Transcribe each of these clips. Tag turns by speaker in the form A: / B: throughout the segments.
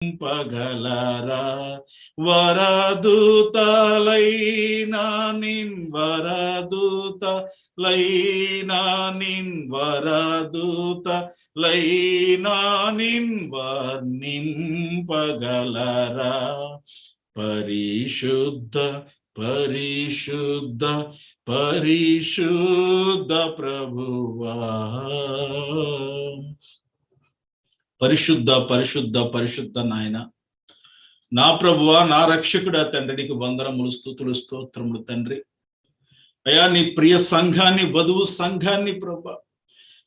A: పగలరా వరదూతలైనా నిన్ వర్ణింపగలరా పరిశుద్ధ పరిశుద్ధ పరిశుద్ధ ప్రభువా. పరిశుద్ధ పరిశుద్ధ పరిశుద్ధ నాయన, నా ప్రభువా, నా రక్షకుడా తండ్రి, నీకు వందనములు, స్తుతులు, స్తోత్రములు తండ్రి. అయా, నీ ప్రియ సంఘాన్ని, వధువు సంఘాన్ని ప్రభా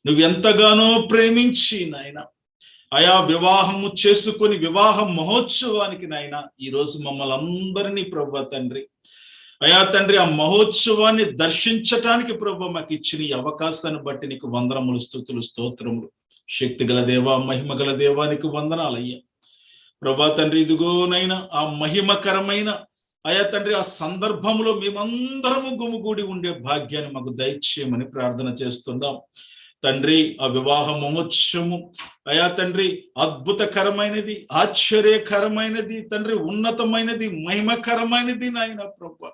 A: నువ్వు ఎంతగానో ప్రేమించి నాయన, అయా వివాహము చేసుకొని వివాహ మహోత్సవానికి నాయన ఈరోజు మమ్మల్ని అందరినీ ప్రభా తండ్రి, అయా తండ్రి, ఆ మహోత్సవాన్ని దర్శించటానికి ప్రభా మాకు ఇచ్చిన ఈ అవకాశాన్ని బట్టి నీకు వందనములు, స్తుతులు, స్తోత్రములు. శక్తి గల దేవా, మహిమ గల దేవానికి వందనాలయ్యా ప్రభా తండ్రి. ఇదిగోనైనా ఆ మహిమకరమైన అయా తండ్రి ఆ సందర్భంలో మేమందరము గుమిగూడి ఉండే భాగ్యాన్ని మాకు దయచేయమని ప్రార్థన చేస్తున్నాం తండ్రి. ఆ వివాహ మహోత్సవము అయా తండ్రి అద్భుతకరమైనది, ఆశ్చర్యకరమైనది తండ్రి, ఉన్నతమైనది, మహిమకరమైనది నాయన ప్రభా.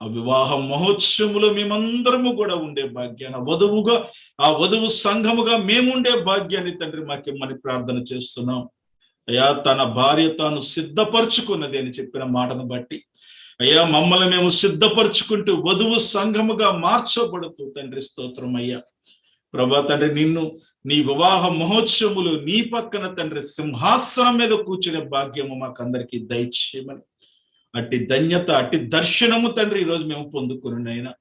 A: ఆ వివాహ మహోత్సవములో మేమందరము కూడా ఉండే భాగ్యాన్ని, వధువుగా ఆ వధువు సంఘముగా మేముండే భాగ్యాన్ని తండ్రి మాకిమ్మని ప్రార్థన చేస్తున్నాం అయ్యా. తన భార్య తాను సిద్ధపరచుకున్నది అని చెప్పిన మాటను బట్టి అయ్యా మమ్మల్ని మేము సిద్ధపరచుకుంటూ వధువు సంఘముగా మార్చబడుతూ తండ్రి స్తోత్రం అయ్యా. ప్రభా తండ్రి, నిన్ను నీ వివాహ మహోత్సవములు నీ పక్కన తండ్రి సింహాసనం మీద కూర్చునే భాగ్యము మాకందరికీ దయచేయమని, అట్టి ధన్యత, అట్టి దర్శనము తండ్రి ఈరోజు మేము పొందుకుని అయినా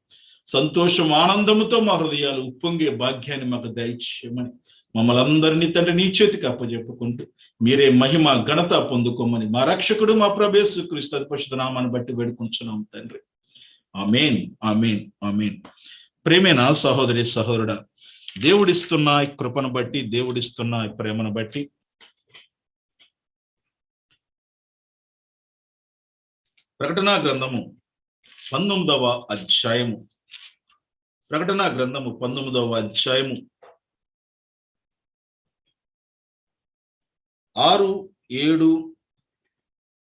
A: సంతోషం, ఆనందముతో మా హృదయాలు ఉప్పొంగే భాగ్యాన్ని మాకు దయచేయమని మమ్మల్ని అందరినీ తండ్రి నీ చేతికి అప్పజెప్పుకుంటూ మీరే మహిమ ఘనత పొందుకోమని మా రక్షకుడు మా ప్రభు యేసుక్రీస్తు పరిశుద్ధ నామాన్ని బట్టి వేడుకుంటున్నాం తండ్రి. ఆమేన్, ఆమేన్, ఆమేన్. ప్రేమైన సహోదరి సహోదరుడా, దేవుడిస్తున్న ఈ కృపను బట్టి, దేవుడిస్తున్న ఈ ప్రేమను బట్టి ప్రకటనా గ్రంథము 19వ అధ్యాయము, ప్రకటనా గ్రంథము 19వ అధ్యాయము 6, 7,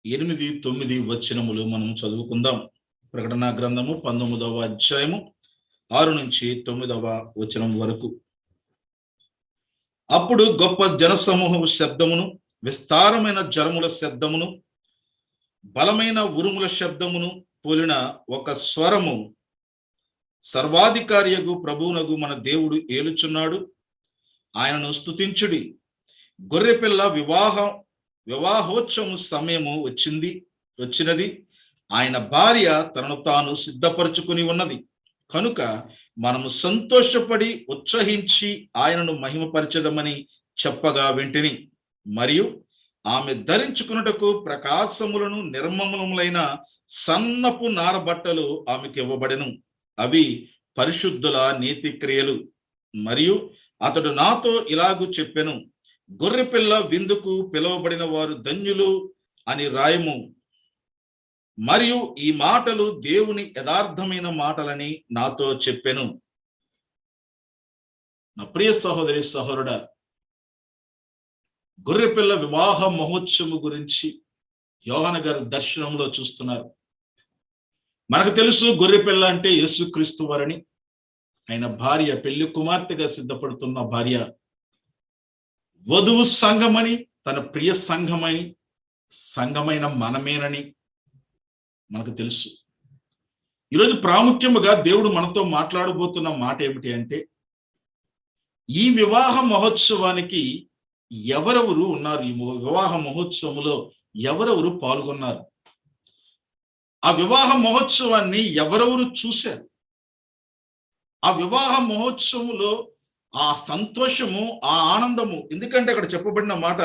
A: 8, 9 వచనములు మనం చదువుకుందాం. ప్రకటనా గ్రంథము 19వ అధ్యాయము 6 నుంచి 9వ వచనం వరకు. అప్పుడు గొప్ప జనసమూహము శబ్దమును, విస్తారమైన జలముల శబ్దమును, బలమైన ఉరుముల శబ్దమును పోలిన ఒక స్వరము, సర్వాధికారియగు ప్రభువునగు మన దేవుడు ఏలుచున్నాడు, ఆయనను స్తుతించుడి, గొర్రెపిల్ల వివాహోత్సవం సమయము వచ్చినది, ఆయన భార్య తనను తాను సిద్ధపరచుకుని ఉన్నది కనుక మనము సంతోషపడి ఉత్సహించి ఆయనను మహిమపరచదమని చెప్పగా వింటిని. మరియు ఆమె ధరించుకున్నటకు ప్రకాశములను నిర్మలములైన సన్నపు నారబట్టలు ఆమెకు ఇవ్వబడెను, అవి పరిశుద్ధుల నీతి క్రియలు. మరియు అతడు నాతో ఇలాగు చెప్పెను, గొర్రెపిల్ల విందుకు పిలువబడిన వారు ధన్యులు అని రాయము. మరియు ఈ మాటలు దేవుని యథార్థమైన మాటలని నాతో చెప్పెను. నా ప్రియ సహోదరి సహోదరుడా, గొర్రెపిల్ల వివాహ మహోత్సవం గురించి యోహాను గారి దర్శనంలో చూస్తున్నారు. మనకు తెలుసు గొర్రెపిల్ల అంటే యేసుక్రీస్తు వారని. ఆయన భార్య, పెళ్లి కుమార్తెగా సిద్ధపడుతున్న భార్య, వధువు సంఘమని, తన ప్రియ సంఘమైన మనమేనని మనకు తెలుసు. ఈరోజు ప్రాముఖ్యముగా దేవుడు మనతో మాట్లాడబోతున్న మాట ఏమిటి అంటే, ఈ వివాహ మహోత్సవానికి ఎవరెవరు ఉన్నారు, ఈ వివాహ మహోత్సవంలో ఎవరెవరు పాల్గొన్నారు, ఆ వివాహ మహోత్సవాన్ని ఎవరెవరు చూశారు, ఆ వివాహ మహోత్సవంలో ఆ సంతోషము, ఆ ఆనందము. ఎందుకంటే అక్కడ చెప్పబడిన మాట,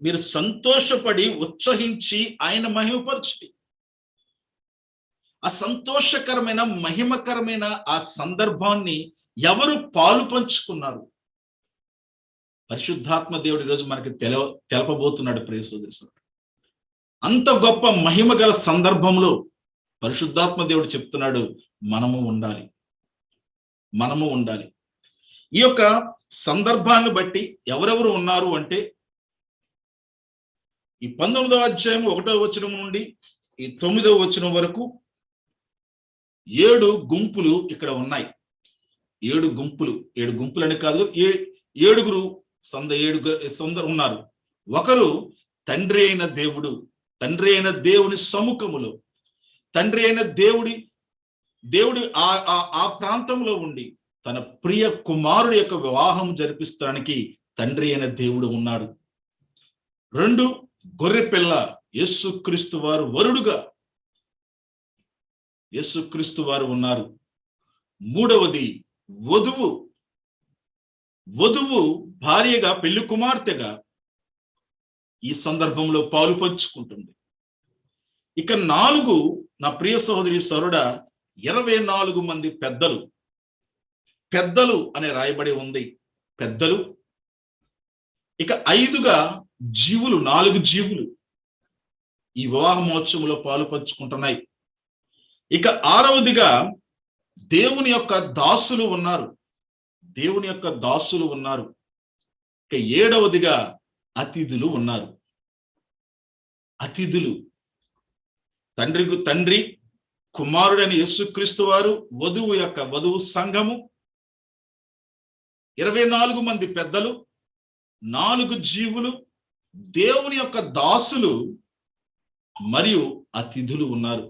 A: మీరు సంతోషపడి ఉత్సహించి ఆయన మహిమపరచుడి. ఆ సంతోషకరమైన, మహిమకరమైన ఆ సందర్భాన్ని ఎవరు పాలు పంచుకున్నారు? పరిశుద్ధాత్మ దేవుడు ఈరోజు మనకి తెలపబోతున్నాడు. ప్రియ సోదరుడు, అంత గొప్ప మహిమ గల సందర్భంలో పరిశుద్ధాత్మ దేవుడు చెప్తున్నాడు, మనము ఉండాలి. ఈ యొక్క సందర్భాన్ని బట్టి ఎవరెవరు ఉన్నారు అంటే, ఈ 19వ అధ్యాయం 1వ వచనం నుండి ఈ 9వ వచనం వరకు 7 గుంపులు ఇక్కడ ఉన్నాయి. 7 గుంపులు, 7 గుంపులని కాదు, 7గురు సందరు ఉన్నారు. ఒకరు తండ్రి అయిన దేవుడు, తండ్రి అయిన దేవుని సముఖములో, తండ్రి అయిన దేవుడు ఆ ప్రాంతంలో ఉండి తన ప్రియ కుమారుడి యొక్క వివాహం జరిపిస్తానికి తండ్రి అయిన దేవుడు ఉన్నాడు. 2 గొర్రెపిల్ల యేసుక్రీస్తు వారు వరుడుగా యేసుక్రీస్తు వారు ఉన్నారు. 3వది వధువు భార్యగా, పెళ్లి కుమార్తెగా ఈ సందర్భంలో పాలు పంచుకుంటుంది. ఇక 4 నా ప్రియ సహోదరి సరుడ 24 మంది పెద్దలు అనే రాయబడి ఉంది, పెద్దలు. ఇక 5గా జీవులు, 4 జీవులు ఈ వివాహ మహోత్సవంలో పాలు పంచుకుంటున్నాయి. ఇక 6వదిగా దేవుని యొక్క దాసులు ఉన్నారు, దేవుని యొక్క దాసులు ఉన్నారు. ఇక 7వదిగా అతిథులు ఉన్నారు. అతిథులు తండ్రి కుమారుడైన యేసుక్రీస్తు వారు, వధువు సంఘము, 24 మంది పెద్దలు, 4 జీవులు, దేవుని యొక్క దాసులు మరియు అతిథులు ఉన్నారు.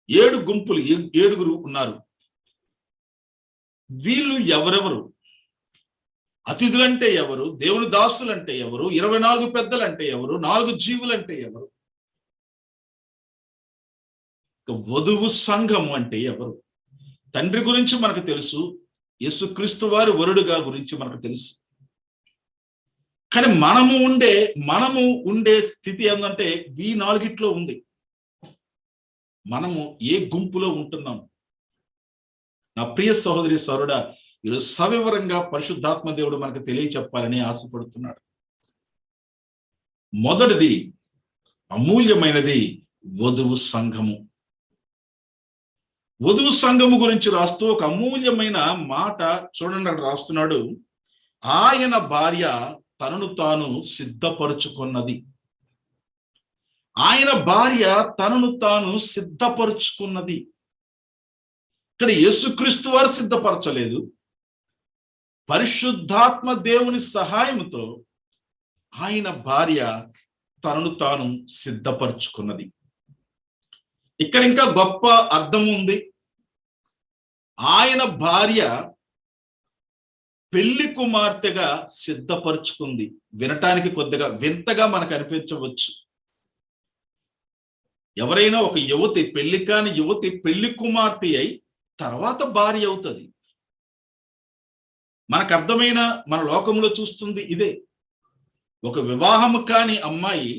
A: 7 గుంపులు, 7గురు ఉన్నారు. వీళ్ళు ఎవరెవరు? అతిథులంటే ఎవరు? దేవుని దాసులంటే ఎవరు? 24 పెద్దలంటే ఎవరు? 4 జీవులంటే ఎవరు? వధువు సంఘము అంటే ఎవరు? తండ్రి గురించి మనకు తెలుసు, యేసుక్రీస్తు వారి వరుడుగా గురించి మనకు తెలుసు. కానీ మనము ఉండే స్థితి ఏంటంటే ఈ 4గిట్లో ఉంది. మనము ఏ గుంపులో ఉంటున్నాం? నా ప్రియ సహోదరి సరుడా, ఈరోజు సవివరంగా పరిశుద్ధాత్మ దేవుడు మనకు తెలియచెప్పాలని ఆశపడుతున్నాడు. మొదటిది, అమూల్యమైనది వధువు సంఘము. వధువు సంఘము గురించి రాస్తూ ఒక అమూల్యమైన మాట చూడండి, అక్కడ రాస్తున్నాడు, ఆయన భార్య తనను తాను సిద్ధపరుచుకున్నది. ఆయన భార్య తనను తాను సిద్ధపరుచుకున్నది. ఇక్కడ యేసుక్రీస్తు వారు సిద్ధపరచలేదు, పరిశుద్ధాత్మ దేవుని సహాయంతో ఆయన భార్య తనను తాను సిద్ధపరుచుకున్నది. ఇక్కడ ఇంకా గొప్ప అర్థం ఉంది. ఆయన భార్య పెళ్లి కుమార్తెగా సిద్ధపరుచుకుంది. వినటానికి కొద్దిగా వింతగా మనకు అనిపించవచ్చు. ఎవరైనా ఒక యువతి, పెళ్లి కాని యువతి పెళ్లి కుమార్తె అయి తర్వాత భార్య అవుతుంది. మనకు అర్థమైన మన లోకంలో చూస్తుంది ఇదే. ఒక వివాహము కాని అమ్మాయి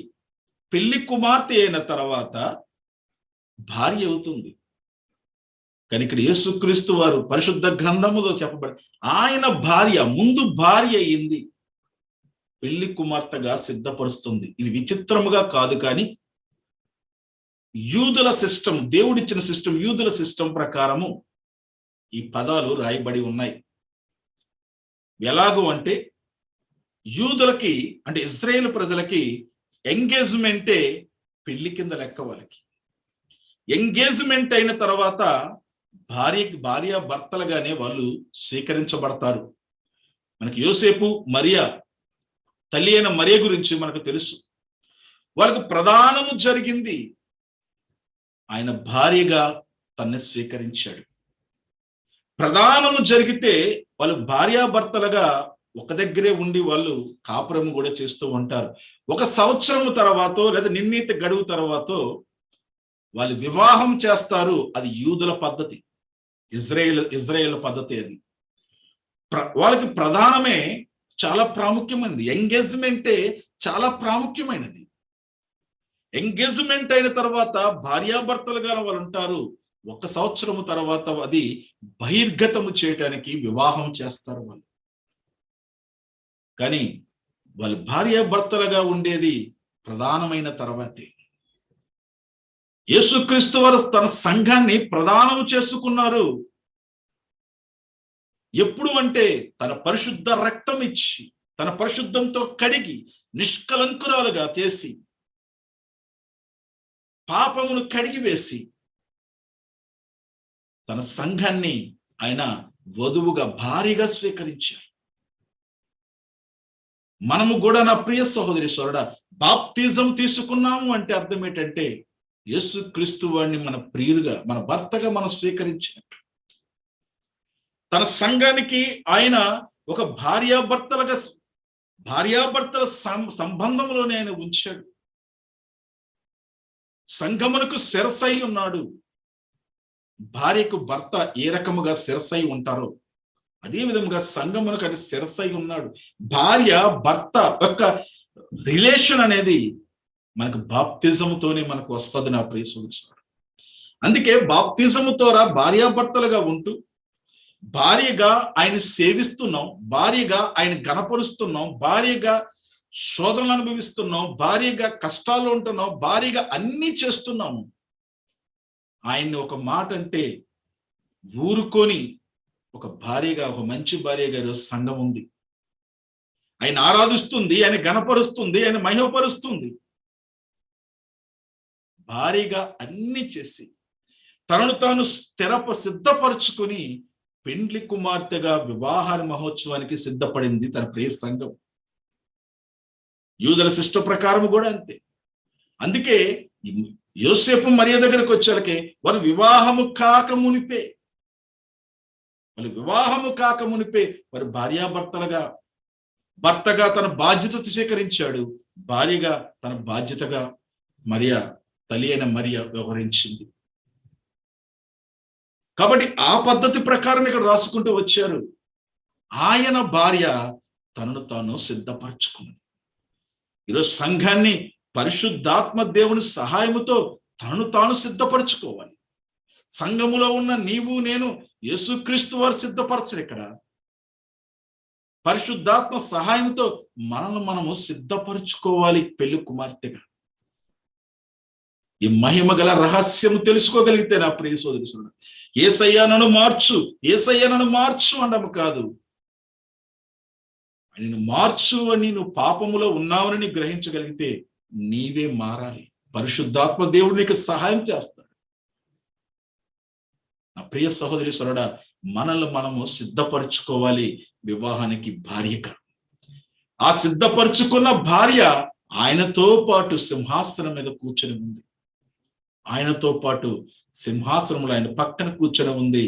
A: పెళ్లి కుమార్తె అయిన తర్వాత భార్య అవుతుంది. కానీ ఇక్కడ యేసుక్రీస్తు వారు పరిశుద్ధ గ్రంథములో చెప్పబడి ఆయన భార్య ముందు భార్య అయింది, పెళ్లి కుమార్తెగా సిద్ధపరుస్తుంది. ఇది విచిత్రముగా కాదు, కానీ యూదుల సిస్టమ్, దేవుడిచ్చిన సిస్టమ్, యూదుల సిస్టమ్ ప్రకారము ఈ పదాలు రాయబడి ఉన్నాయి. ఎలాగూ అంటే యూదులకి, అంటే ఇజ్రాయేల్ ప్రజలకి ఎంగేజ్మెంటే పెళ్లి కింద లెక్క. వాళ్ళకి ఎంగేజ్మెంట్ అయిన తర్వాత భార్య భర్తలుగానే వాళ్ళు స్వీకరించబడతారు. మనకి యోసేపు, మరియా, తల్లి అయిన మరియ గురించి మనకు తెలుసు. వాళ్ళకు ప్రదానము జరిగింది, ఆయన భార్యగా తన్ను స్వీకరించాడు. ప్రదానము జరిగితే వాళ్ళు భార్యాభర్తలుగా ఒక దగ్గరే ఉండి వాళ్ళు కాపురము కూడా చేస్తూ ఉంటారు. 1 సంవత్సరం తర్వాత లేదా నిర్ణీత గడువు తర్వాత వాళ్ళు వివాహం చేస్తారు. అది యూదుల పద్ధతి, ఇజ్రాయేల్ పద్ధతి. అది వాళ్ళకి ప్రధానమే చాలా ప్రాముఖ్యమైనది. ఎంగేజ్మెంటే చాలా ప్రాముఖ్యమైనది. ఎంగేజ్మెంట్ అయిన తర్వాత భార్యాభర్తలుగా వాళ్ళు ఉంటారు. 1 సంవత్సరం తర్వాత అది బహిర్గతము చేయటానికి వివాహం చేస్తారు వాళ్ళు. కానీ వాళ్ళు భార్యాభర్తలుగా ఉండేది ప్రధానమైన తర్వాతే. యేసుక్రీస్తు వారు తన సంఘాన్ని ప్రదానము చేసుకున్నారు. ఎప్పుడు అంటే తన పరిశుద్ధ రక్తం ఇచ్చి, తన పరిశుద్ధంతో కడిగి నిష్కలంకురాలుగా చేసి పాపమును కడిగివేసి తన సంఘాన్ని ఆయన వధువుగా భారీగా స్వీకరించారు. మనము కూడా నా ప్రియ సహోదరి సోదరుడా బాప్తిజం తీసుకున్నాము అంటే అర్థం ఏంటంటే యేసుక్రీస్తు వారిని మన ప్రియులుగా మన భర్తగా మనం స్వీకరించినట్టు. తన సంఘానికి ఆయన ఒక భార్యాభర్తల సంబంధంలోనే ఆయన ఉంచాడు. సంఘమునకు శిరసై ఉన్నాడు. భార్యకు భర్త ఏ రకముగా శిరసై ఉంటారో అదే విధంగా సంఘమునకు అది శిరసై ఉన్నాడు. భార్య భర్త యొక్క రిలేషన్ అనేది మనకు బాప్తిజముతోనే మనకు వస్తుంది నా ప్రియ సోదరుడు. అందుకే బాప్తిజము ద్వారా భార్యాభర్తలుగా ఉంటూ భార్యగా ఆయన సేవిస్తున్నాం, భార్యగా ఆయన గణపరుస్తున్నాం, భార్యగా శోధనలు అనుభవిస్తున్నాం, భార్యగా కష్టాలు ఉంటున్నాం, భార్యగా అన్ని చేస్తున్నాము. ఆయన్ని ఒక మాట అంటే ఊరుకొని ఒక భార్యగా, ఒక మంచి భార్యగా ఈరోజు సంఘం ఉంది. ఆయన ఆరాధిస్తుంది, ఆయన గణపరుస్తుంది, ఆయన మహిమపరుస్తుంది. భార్యగా అన్ని చేసి తనను తాను సిద్ధపరుచుకుని పెండ్లి కుమార్తెగా వివాహ మహోత్సవానికి సిద్ధపడింది తన ప్రియ సంఘం. యూదుల శిష్ట ప్రకారం కూడా అంతే. అందుకే యోసేపు మరియ దగ్గరకు వచ్చాకే వారు వివాహము కాక మునిపే వారు భార్యాభర్తలుగా, భర్తగా తన బాధ్యత స్వీకరించాడు, భార్యగా తన బాధ్యతగా మరియ తల్లి అయిన మరియ వ్యవహరించింది. కాబట్టి ఆ పద్ధతి ప్రకారం ఇక్కడ రాసుకుంటూ వచ్చారు. ఆయన భార్య తనను తాను సిద్ధపరచుకున్నది. ఈరోజు సంఘాన్ని పరిశుద్ధాత్మ దేవుని సహాయముతో తనను తాను సిద్ధపరచుకోవాలి. సంఘములో ఉన్న నీవు నేను యేసుక్రీస్తు వారు సిద్ధపరచరు. ఇక్కడ పరిశుద్ధాత్మ సహాయంతో మనము సిద్ధపరచుకోవాలి పెళ్లి కుమార్తెగా. ఈ మహిమ గల రహస్యము తెలుసుకోగలిగితే నా ప్రియ సోదరుడు, యేసయ్యా నన్ను మార్చు, యేసయ్యా నన్ను మార్చు అనడం కాదు. నిన్ను మార్చు అని నువ్వు పాపములో ఉన్నావని గ్రహించగలిగితే నీవే మారాలి. పరిశుద్ధాత్మ దేవుడు నీకు సహాయం చేస్తాడు. నా ప్రియ సహోదరి సోదరుడా, మనల్ని మనము సిద్ధపరచుకోవాలి వివాహానికి భార్యగా. ఆ సిద్ధపరచుకున్న భార్య ఆయనతో పాటు సింహాసనం మీద కూర్చొని ఉంది. ఆయనతో పాటు సింహాసనంలో ఆయన పక్కన కూర్చొని ఉంది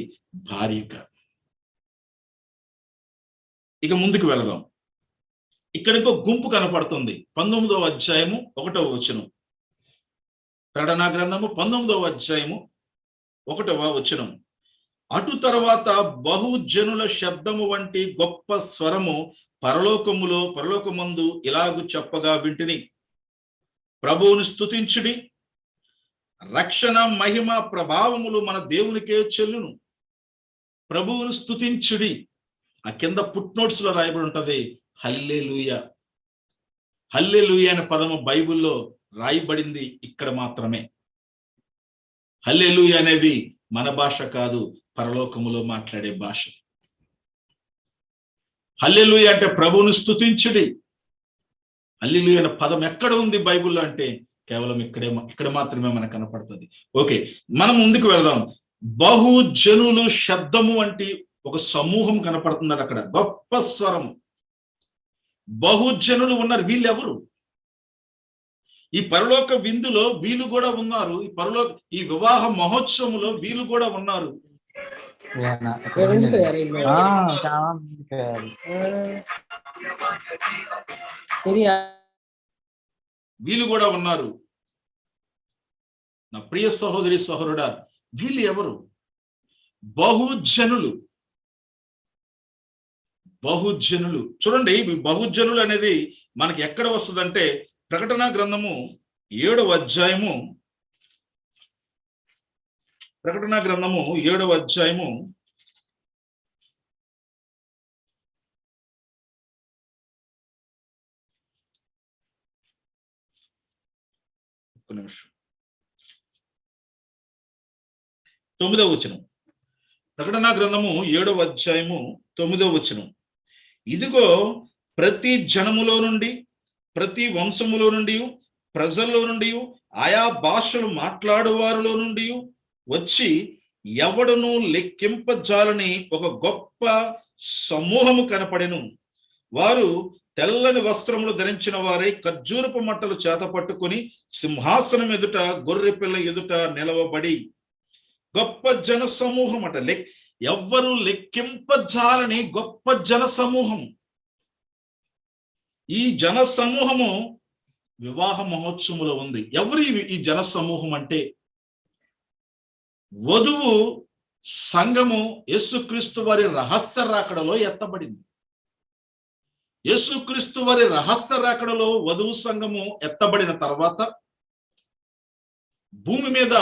A: భార్యగా. ఇక ముందుకు వెళదాం. ఇక్కడ ఇంకో గుంపు కనపడుతుంది. 19వ అధ్యాయము 1వ వచనం. ప్రకటన గ్రంథము 19వ అధ్యాయము 1వ వచనం. అటు తర్వాత బహుజనుల శబ్దము వంటి గొప్ప స్వరము పరలోకమందు ఇలాగు చెప్పగా వింటిని, ప్రభువును స్తుతించుడి, రక్షణ మహిమ ప్రభావములు మన దేవునికే చెల్లును. ప్రభువును స్తుతించుడి. ఆ కింద ఫుట్నోట్స్ లో రాయబడి ఉంటది హల్లెలూయా. హల్లెలూయా అనే పదము బైబిల్లో రాయబడింది ఇక్కడ మాత్రమే. హల్లెలూయా అనేది మన భాష కాదు, పరలోకములో మాట్లాడే భాష. హల్లెలూయా అంటే ప్రభువును స్తుతించుడి. హల్లెలూయా అనే పదం ఎక్కడ ఉంది బైబిల్లో అంటే కేవలం ఇక్కడ మాత్రమే మనకు కనపడుతుంది. ఓకే, మనం ముందుకు వెళదాం. బహుజనులు శబ్దము అంటే ఒక సమూహం కనపడుతున్నారు అక్కడ, గొప్ప స్వరం. బహుజనులు ఉన్నారు. వీళ్ళెవరు? ఈ పరలోక విందులో వీళ్ళు కూడా ఉన్నారు. ఈ వివాహ మహోత్సవంలో వీళ్ళు కూడా ఉన్నారు. వీళ్ళు కూడా ఉన్నారు. నా ప్రియ సహోదరి సహోదరుడా, వీళ్ళు ఎవరు? బహుజనులు. చూడండి, బహుజనులు అనేది మనకి ఎక్కడ వస్తుందంటే ప్రకటన గ్రంథము 7వ అధ్యాయము, ప్రకటన గ్రంథము 7వ అధ్యాయము 9వ వచనం. ప్రకటన గ్రంథము 7వ అధ్యాయము 9వ వచనం. ఇదిగో ప్రతి జనములో నుండి, ప్రతి వంశములో నుండి, ప్రజల్లో నుండి, ఆయా భాషలు మాట్లాడువారిలో నుండి వచ్చి ఎవడును లెక్కింపజాలని ఒక గొప్ప సమూహము కనపడెను. వారు తెల్లని వస్త్రములు ధరించిన వారై ఖర్జూరపు మట్టలు చేత పట్టుకొని సింహాసనం ఎదుట గొర్రె పిల్ల ఎదుట నిలవబడి, గొప్ప జన సమూహం అట, ఎవ్వరు లెక్కింపజాలని గొప్ప జన సమూహం. ఈ జన సమూహము వివాహ మహోత్సవంలో ఉంది. ఎవరు ఈ జన సమూహం అంటే, వధువు సంఘము యేసుక్రీస్తు వారి రహస్య రాకడలో ఎత్తబడింది. యేసుక్రీస్తు వారి రహస్య రాకడలో వధువు సంఘము ఎత్తబడిన తర్వాత భూమి మీద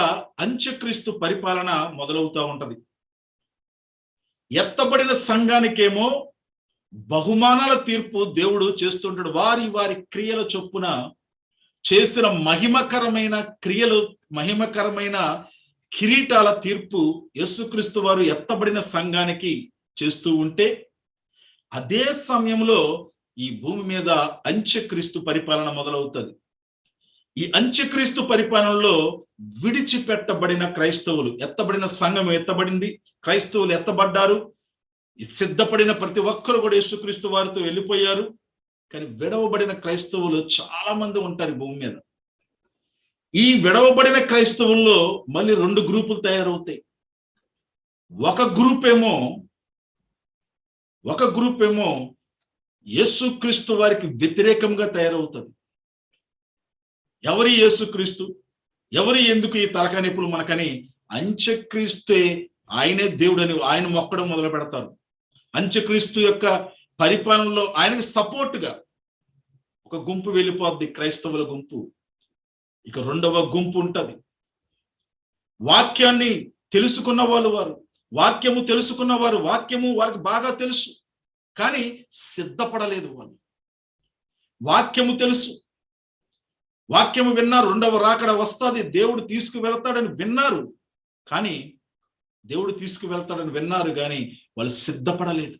A: అంత్యక్రీస్తు పరిపాలన మొదలవుతూ ఉంటది. ఎత్తబడిన సంఘానికేమో బహుమానాల తీర్పు దేవుడు చేస్తుంటాడు. వారి వారి క్రియల చొప్పున చేసిన మహిమకరమైన క్రియలు, మహిమకరమైన కిరీటాల తీర్పు యేసుక్రీస్తు వారు ఎత్తబడిన సంఘానికి చేస్తూ ఉంటే, అదే సమయంలో ఈ భూమి మీద అంత్యక్రీస్తు పరిపాలన మొదలవుతుంది. ఈ అంత్యక్రీస్తు పరిపాలనలో విడిచిపెట్టబడిన క్రైస్తవులు, ఎత్తబడిన సంఘం ఎత్తబడింది, క్రైస్తవులు ఎత్తబడ్డారు. సిద్ధపడిన ప్రతి ఒక్కరు కూడా యేసుక్రీస్తు వారితో వెళ్ళిపోయారు. కానీ విడవబడిన క్రైస్తవులు చాలా మంది ఉంటారు భూమి మీద. ఈ విడవబడిన క్రైస్తవుల్లో మళ్ళీ 2 గ్రూపులు తయారవుతాయి. ఒక గ్రూప్ ఏమో యేసుక్రీస్తు వారికి వ్యతిరేకంగా తయారవుతుంది. ఎవరి యేసుక్రీస్తు, ఎవరి ఎందుకు ఈ తలకాయ నొప్పులు మనకని అంత్యక్రీస్తే ఆయనే దేవుడని ఆయన మొక్కడం మొదలు పెడతారు. అంత్యక్రీస్తు యొక్క పరిపాలనలో ఆయనకి సపోర్ట్గా ఒక గుంపు వెళ్ళిపోద్ది, క్రైస్తవుల గుంపు. ఇక 2వ గుంపు ఉంటది. వాక్యాన్ని తెలుసుకున్న వారు, వాక్యము తెలుసుకున్న వారు, వాక్యము వారికి బాగా తెలుసు, కానీ సిద్ధపడలేదు వాళ్ళు. వాక్యము తెలుసు, వాక్యము విన్నారు, 2వ రాకడ వస్తుంది, దేవుడు తీసుకువెళ్తాడని విన్నారు. కానీ దేవుడు తీసుకువెళ్తాడని విన్నారు కానీ వాళ్ళు సిద్ధపడలేదు.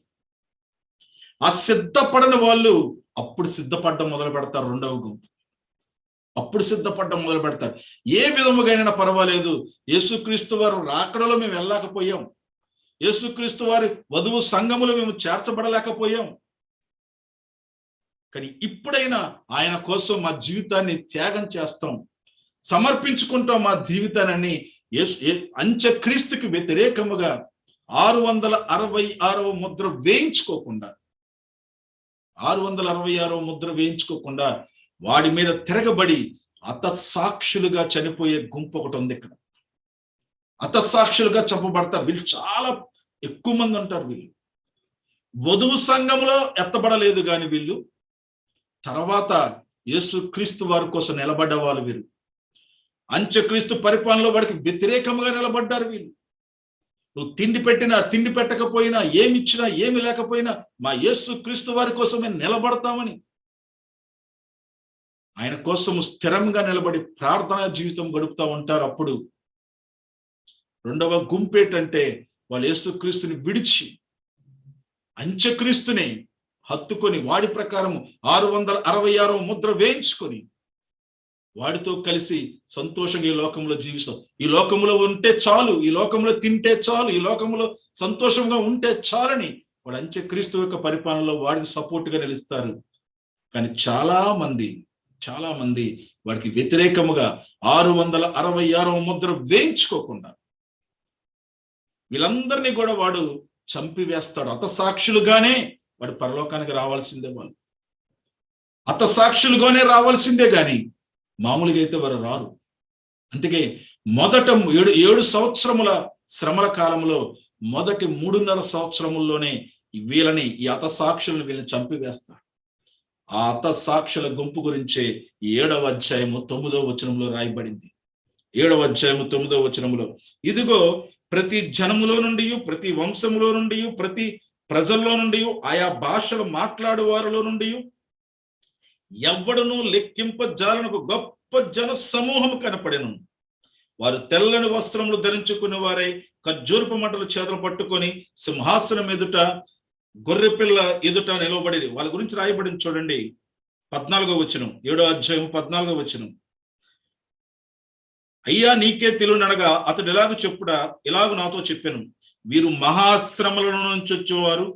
A: ఆ సిద్ధపడని వాళ్ళు అప్పుడు సిద్ధపడడం మొదలు పెడతారు. 2వ గుంపు అప్పుడు సిద్ధపడడం మొదలు పెడతారు. ఏ విధముగా పర్వాలేదు, యేసుక్రీస్తు వారు రాకడలో మేము వెళ్ళలేకపోయాం, యేసుక్రీస్తు వారి వధువు సంఘములో మేము చేర్చబడలేకపోయాం, కానీ ఇప్పుడైనా ఆయన కోసం మా జీవితాన్ని త్యాగం చేస్తాం, సమర్పించుకుంటాం మా జీవితాన్ని అంత్యక్రీస్తుకి వ్యతిరేకముగా 666వ ముద్ర వేయించుకోకుండా 666వ ముద్ర వేయించుకోకుండా వాడి మీద తిరగబడి హతసాక్షులుగా చనిపోయే గుంపు ఒకటి ఉంది. ఇక్కడ హతసాక్షులుగా చెప్పబడతారు. వీళ్ళు చాలా ఎక్కువ మంది ఉంటారు. వీళ్ళు వధువు సంఘంలో ఎత్తబడలేదు కానీ వీళ్ళు తర్వాత యేసుక్రీస్తు వారి కోసం నిలబడ్డ వాళ్ళు. వీరు అంత్యక్రీస్తు పరిపాలనలో వాడికి వ్యతిరేకంగా నిలబడ్డారు. వీళ్ళు నువ్వు తిండి పెట్టినా, తిండి పెట్టకపోయినా, ఏమిచ్చినా, ఏమి లేకపోయినా మా యేసుక్రీస్తు వారి కోసమే నిలబడతామని ఆయన కోసం స్థిరంగా నిలబడి ప్రార్థనా జీవితం గడుపుతూ ఉంటారు. అప్పుడు 2వ గుంపు ఏంటంటే, వాళ్ళు యేసుక్రీస్తుని విడిచి అంత్యక్రీస్తుని హత్తుకొని వాడి ప్రకారం 666వ ముద్ర వేయించుకొని వాడితో కలిసి సంతోషంగా ఈ లోకంలో జీవిస్తాం. ఈ లోకంలో ఉంటే చాలు, ఈ లోకంలో తింటే చాలు, ఈ లోకంలో సంతోషంగా ఉంటే చాలని వాడు అంత్యక్రీస్తు యొక్క పరిపాలనలో వాడికి సపోర్ట్గా నిలుస్తారు. కానీ చాలా మంది వాడికి వ్యతిరేకముగా 666వ ముద్ర వేయించుకోకుండా వీళ్ళందరినీ కూడా వాడు చంపివేస్తాడు. హతసాక్షులుగానే వాడు పరలోకానికి రావాల్సిందే. వాళ్ళు హతసాక్షులుగానే రావాల్సిందే కానీ మామూలుగా అయితే వారు రారు. అందుకే మొదట 7 సంవత్సరముల శ్రమల కాలంలో మొదటి 3.5 సంవత్సరముల్లోనే వీళ్ళని, ఈ హతసాక్షులను వీళ్ళని చంపివేస్తారు. ఆ హతసాక్షుల గుంపు గురించే 7వ అధ్యాయము 9వ వచనంలో రాయబడింది. 7వ అధ్యాయము 9వ వచనంలో, ఇదిగో ప్రతి జనములో నుండి, ప్రతి వంశములో నుండి, ప్రతి ప్రజల్లో నుండి, ఆయా భాషలు మాట్లాడు వారిలో నుండి ఎవ్వడును లెక్కింపజాలని ఒక గొప్ప జన సమూహం కనపడెను. వారు తెల్లని వస్త్రములు ధరించుకునే వారై ఖర్జూరపు మంటలు చేతులు పట్టుకొని సింహాసనం ఎదుట గొర్రె పిల్ల ఎదుట నిలవబడి వాళ్ళ గురించి రాయబడింది చూడండి. 14వ వచనం, 7వ అధ్యాయం 14వ వచనం. అయ్యా నీకే తెలుననగా అతడు ఇలాగు నాతో చెప్పాను, వీరు మహాశ్రమల నుంచి వచ్చేవారు,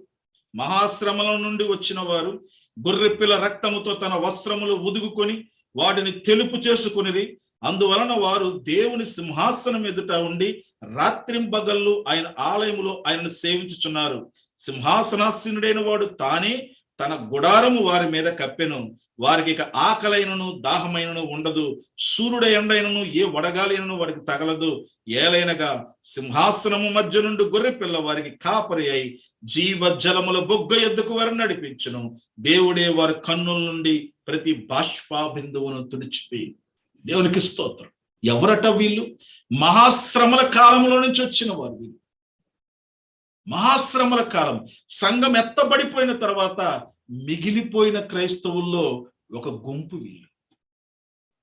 A: మహాశ్రమల నుండి వచ్చిన వారు గొర్రెపిల్ల రక్తముతో తన వస్త్రములు ఉదుగుకొని వాటిని తెలుపు చేసుకుని, అందువలన వారు దేవుని సింహాసనం ఎదుట ఉండి రాత్రింబగళ్ళు ఆయన ఆలయములో ఆయనను సేవించుచున్నారు. సింహాసనాసీనుడైన వాడు తానే తన గుడారము వారి మీద కప్పెను. వారికి ఇక ఆకలైనను దాహమైనను ఉండదు. సూర్యుడ ఎండైనను ఏ వడగాలైనను వారికి తగలదు. ఏలైనగా సింహాసనము మధ్య నుండి గొర్రె పిల్ల వారికి కాపరి అయి జీవ జలముల బొగ్గ ఎద్దుకు వారిని నడిపించును. దేవుడే వారి కన్నుల నుండి ప్రతి బాష్పా బిందువును తుడిచిపోయి. దేవునికి స్తోత్రం. ఎవరట వీళ్ళు? మహాశ్రమల కాలంలో నుంచి వచ్చిన వారు వీళ్ళు. మహాశ్రమల కాలం, సంఘం ఎత్తబడిపోయిన తర్వాత మిగిలిపోయిన క్రైస్తవుల్లో ఒక గుంపు వీళ్ళు.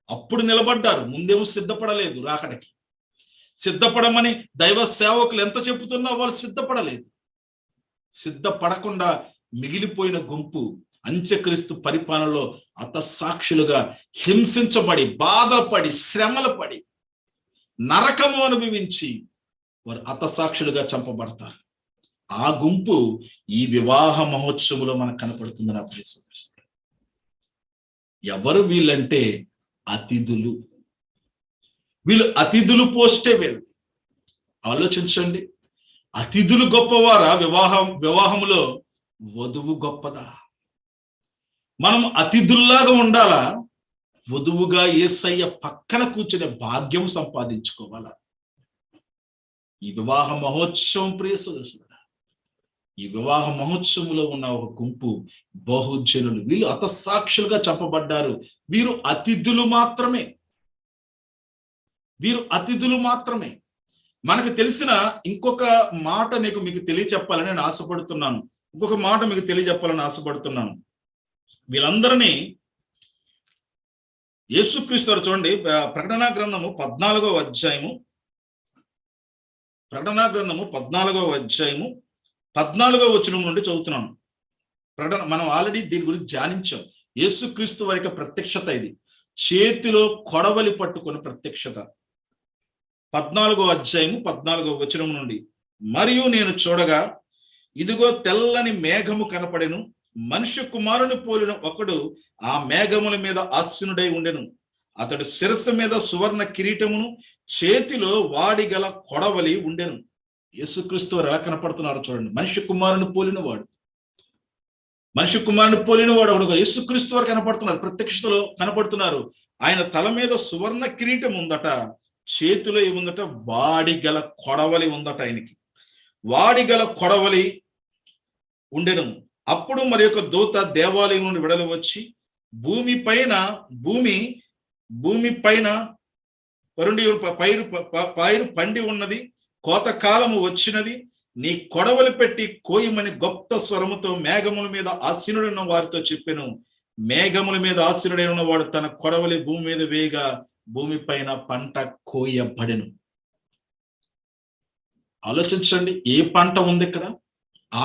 A: అప్పుడు నిలబడ్డారు, ముందేమో సిద్ధపడలేదు రాకడికి. సిద్ధపడమని దైవ సేవకులు ఎంత చెబుతున్నా వాళ్ళు సిద్ధపడలేదు. సిద్ధపడకుండా మిగిలిపోయిన గుంపు అంత్యక్రీస్తు పరిపాలనలో హతసాక్షులుగా హింసించబడి, బాధపడి, శ్రమలు పడి, నరకము అనుభవించి వారు హతసాక్షులుగా చంపబడతారు. ఆ గుంపు ఈ వివాహ మహోత్సవంలో మనకు కనపడుతుంది. నా ప్రియ సోదరులారా, ఎవరు వీళ్ళంటే అతిథులు. వీళ్ళు అతిథులు పోస్టే వీళ్ళు. ఆలోచించండి, అతిథులు గొప్పవారా? వివాహములో వధువు గొప్పదా? మనం అతిథుల్లాగా ఉండాలా? వధువుగా యేసయ్య పక్కన కూర్చునే భాగ్యం సంపాదించుకోవాలా? ఈ వివాహ మహోత్సవం ప్రియ సోదరులారా, ఈ వివాహ మహోత్సవంలో ఉన్న ఒక గుంపు బహుజనులు, వీళ్ళు హతసాక్షులుగా చెప్పబడ్డారు. వీరు అతిథులు మాత్రమే. వీరు అతిథులు మాత్రమే. మనకు తెలిసిన ఇంకొక మాట మీకు తెలియచెప్పాలని నేను ఆశపడుతున్నాను. ఇంకొక మాట మీకు తెలియజెప్పాలని ఆశపడుతున్నాను. వీళ్ళందరినీ యేసుక్రీస్తు వారు చూడండి, ప్రకటనా గ్రంథము 14వ అధ్యాయము, ప్రకటనా గ్రంథము 14వ అధ్యాయము 14వ వచనం నుండి చదువుతున్నాను. మనం ఆల్రెడీ దీని గురించి ధ్యానించాం. యేసుక్రీస్తు వారి ప్రత్యక్షత ఇది. చేతిలో కొడవలి పట్టుకుని ప్రత్యక్షత. 14వ అధ్యాయము 14వ వచనం నుండి, మరియు నేను చూడగా ఇదిగో తెల్లని మేఘము కనపడెను, మనుష్య కుమారుని పోలిన ఒకడు ఆ మేఘముల మీద ఆసీనుడై ఉండెను. అతడు శిరస్సు మీద సువర్ణ కిరీటమును, చేతిలో వాడిగల కొడవలి ఉండెను. యేసుక్రీస్తు ఎలా కనపడుతున్నారు చూడండి. మనిషి కుమారుని పోలిన వాడు, మనిషి కుమారుని పోలిన వాడు ఒకడు యేసుక్రీస్తు వారు కనపడుతున్నారు, ప్రత్యక్షతలో కనపడుతున్నారు. ఆయన తల మీద సువర్ణ కిరీటం ఉందట, చేతిలో ఏముందట? వాడిగల కొడవలి ఉందట. ఆయనకి వాడిగల కొడవలి ఉండెను. అప్పుడు మరి యొక్క దూత దేవాలయం నుండి విడల వచ్చి భూమి పైన పైరు పండి ఉన్నది, కోతకాలము వచ్చినది, నీ కొడవలి పెట్టి కోయమని గొప్ప స్వరముతో మేఘముల మీద ఆసీనుడైన వారితో చెప్పెను. మేఘముల మీద ఆసీనుడైన వాడు తన కొడవలి భూమి మీద వేయగా భూమి పైన పంట కోయబడెను. ఆలోచించండి, ఏ పంట ఉంది ఇక్కడ?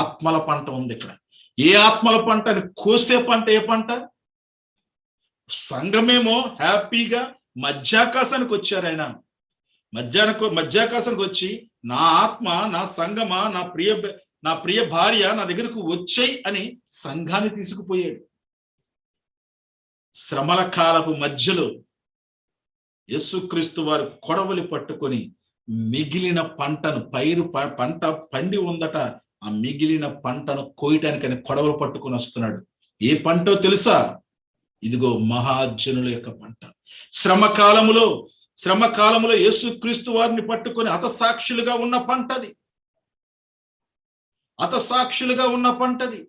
A: ఆత్మల పంట ఉంది ఇక్కడ. ఏ ఆత్మల పంట? అని కోసే పంట ఏ పంట? సంఘమేమో హ్యాపీగా మధ్యాకాశానికి వచ్చారు. ఆయన మధ్యాకాశానికి వచ్చి నా ఆత్మ, నా సంఘమా, నా ప్రియ భార్య నా దగ్గరకు వచ్చాయి అని సంఘాన్ని తీసుకుపోయాడు. శ్రమల కాలపు మధ్యలో యేసుక్రీస్తు వారు కొడవలి పట్టుకొని మిగిలిన పంటను, పంట పండి ఉందట, ఆ మిగిలిన పంటను కోయటానికని కొడవలు పట్టుకొని వస్తున్నాడు. ఏ పంటో తెలుసా? ఇదిగో మహాజనుల యొక్క పంట. శ్రమకాలములో యేసుక్రీస్తు వారిని పట్టుకొని హతసాక్షులుగా ఉన్న పంటది. హతసాక్షులుగా ఉన్న పంటది.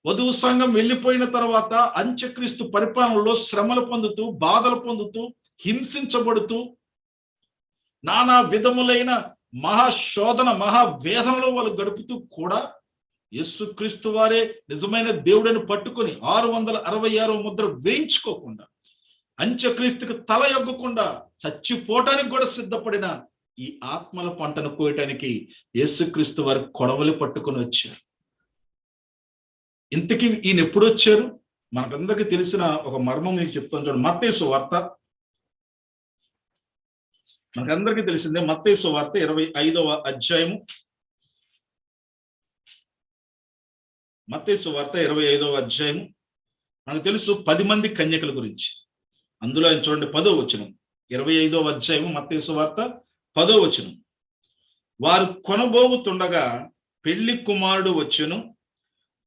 A: వధువు సంఘం వెళ్ళిపోయిన తర్వాత అంత్యక్రీస్తు పరిపాలనలో శ్రమలు పొందుతూ, బాధలు పొందుతూ, హింసించబడుతూ, నానా విధములైన మహాశోధన, మహావేదనలో వాళ్ళు గడుపుతూ కూడా యేసుక్రీస్తు వారే నిజమైన దేవుడిని పట్టుకొని 666వ ముద్ర వేయించుకోకుండా, అంత్యక్రీస్తుకి తల యొగ్గకుండా, చచ్చిపోవటానికి కూడా సిద్ధపడిన ఈ ఆత్మల పంటను కోయటానికి యేసుక్రీస్తు వారు కొడవలి పట్టుకొని వచ్చారు. ఇంతకీ ఈయన ఎప్పుడు వచ్చారు? మనకందరికీ తెలిసిన ఒక మర్మం మీకు చెప్తాను చూడండి. మత్తయి సువార్త, మనకందరికీ తెలిసిందే. మత్తయి సువార్త 25వ అధ్యాయము. మత్తయి సువార్త 25వ అధ్యాయము. మనకు తెలుసు 10 మంది కన్యకల గురించి. అందులో ఆయన చూడండి 10వ వచనం. 25వ అధ్యాయము మత్తయి సువార్త 10వ వచనం. వారు కొనబోగుతుండగా పెళ్లి కుమారుడు వచ్చెను.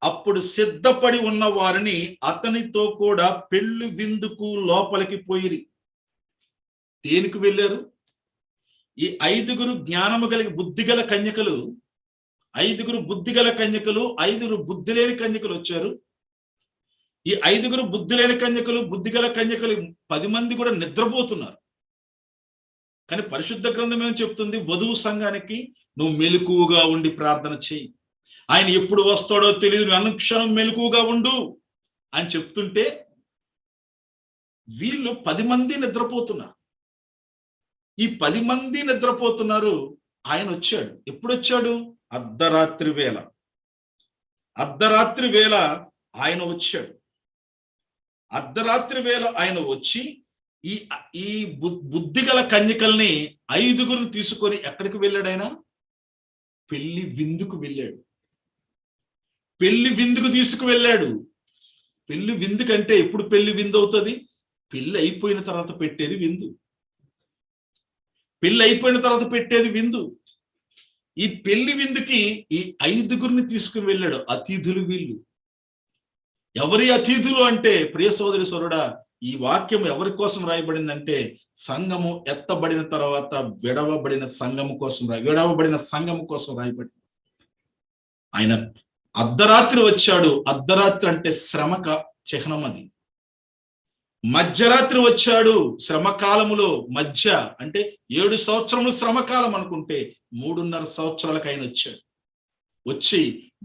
A: అప్పుడు సిద్ధపడి ఉన్న వారిని అతనితో కూడా పెళ్లి విందుకు లోపలికి పోయిరి. దేనికి వెళ్ళారు? ఈ 5 జ్ఞానము కలిగి బుద్ధి గల కన్యకలు, 5 బుద్ధి గల కన్యకలు, 5 బుద్ధి లేని కన్యకలు వచ్చారు. ఈ 5 బుద్ధి లేని కన్యకలు, బుద్ధి గల కన్యకలు 10 మంది కూడా నిద్రపోతున్నారు. కానీ పరిశుద్ధ గ్రంథం ఏం చెప్తుంది? వధువు సంఘానికి నువ్వు మెలకువగా ఉండి ప్రార్థన చేయి, ఆయన ఎప్పుడు వస్తాడో తెలియదు, నువ్వు అనుక్షణం మెలకువగా ఉండు అని చెప్తుంటే వీళ్ళు 10 మంది నిద్రపోతున్నారు. ఈ 10 మంది నిద్రపోతున్నారు. ఆయన వచ్చాడు. ఎప్పుడు వచ్చాడు? అర్ధరాత్రి వేళ. అర్ధరాత్రి వేళ ఆయన వచ్చాడు. అర్ధరాత్రి వేళ ఆయన వచ్చి ఈ బుద్ధి గల కన్యకల్ని 5 తీసుకొని ఎక్కడికి వెళ్ళాడు? ఆయన పెళ్లి విందుకు వెళ్ళాడు. పెళ్లి విందుకు తీసుకువెళ్ళాడు. పెళ్లి విందు కంటే ఎప్పుడు పెళ్లి విందు అవుతుంది? పెళ్లి అయిపోయిన తర్వాత పెట్టేది విందు. పెళ్లి అయిపోయిన తర్వాత పెట్టేది విందు. ఈ పెళ్లి విందుకి ఈ 5 తీసుకుని వెళ్ళాడు. అతిథులు వీళ్ళు. ఎవరి అతిథులు అంటే, ప్రియ సోదరి సోదరుడా, ఈ వాక్యం ఎవరి కోసం రాయబడిందంటే సంఘము ఎత్తబడిన తర్వాత విడవబడిన సంఘము కోసం రాయబడింది. ఆయన అర్ధరాత్రి వచ్చాడు. అర్ధరాత్రి అంటే శ్రమక చిహ్నం. అది మధ్యరాత్రి వచ్చాడు. శ్రమకాలములో మధ్య అంటే 7 సంవత్సరములు శ్రమకాలం అనుకుంటే 3.5 సంవత్సరాలకు ఆయన వచ్చాడు. వచ్చి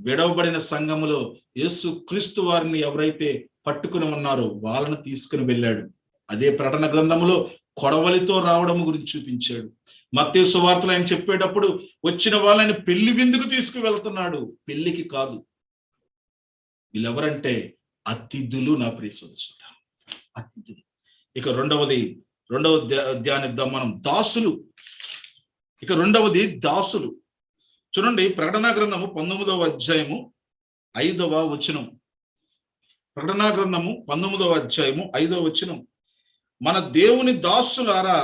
A: విడవబడిన సంఘములో యేసు క్రీస్తు వారిని ఎవరైతే పట్టుకుని ఉన్నారో వాళ్ళని తీసుకుని వెళ్ళాడు. అదే ప్రకటన గ్రంథములో కొడవలితో రావడం గురించి చూపించాడు. మత్తయి సువార్తలో ఆయన చెప్పేటప్పుడు వచ్చిన వాళ్ళని పెళ్లి విందుకు తీసుకువెళ్తున్నాడు, పెళ్లికి కాదు. వీళ్ళెవరంటే అతిథులు. నా ప్రియ సోదరుడా, అతిథులు. ఇక రెండవది ధ్యానిద్దాం మనం. దాసులు. ఇక రెండవది దాసులు. చూడండి, ప్రకటనా గ్రంథము 19వ అధ్యాయము 5వ వచనం. ప్రకటనా గ్రంథము 19వ అధ్యాయము 5వ వచనం. మన దేవుని దాసులారా,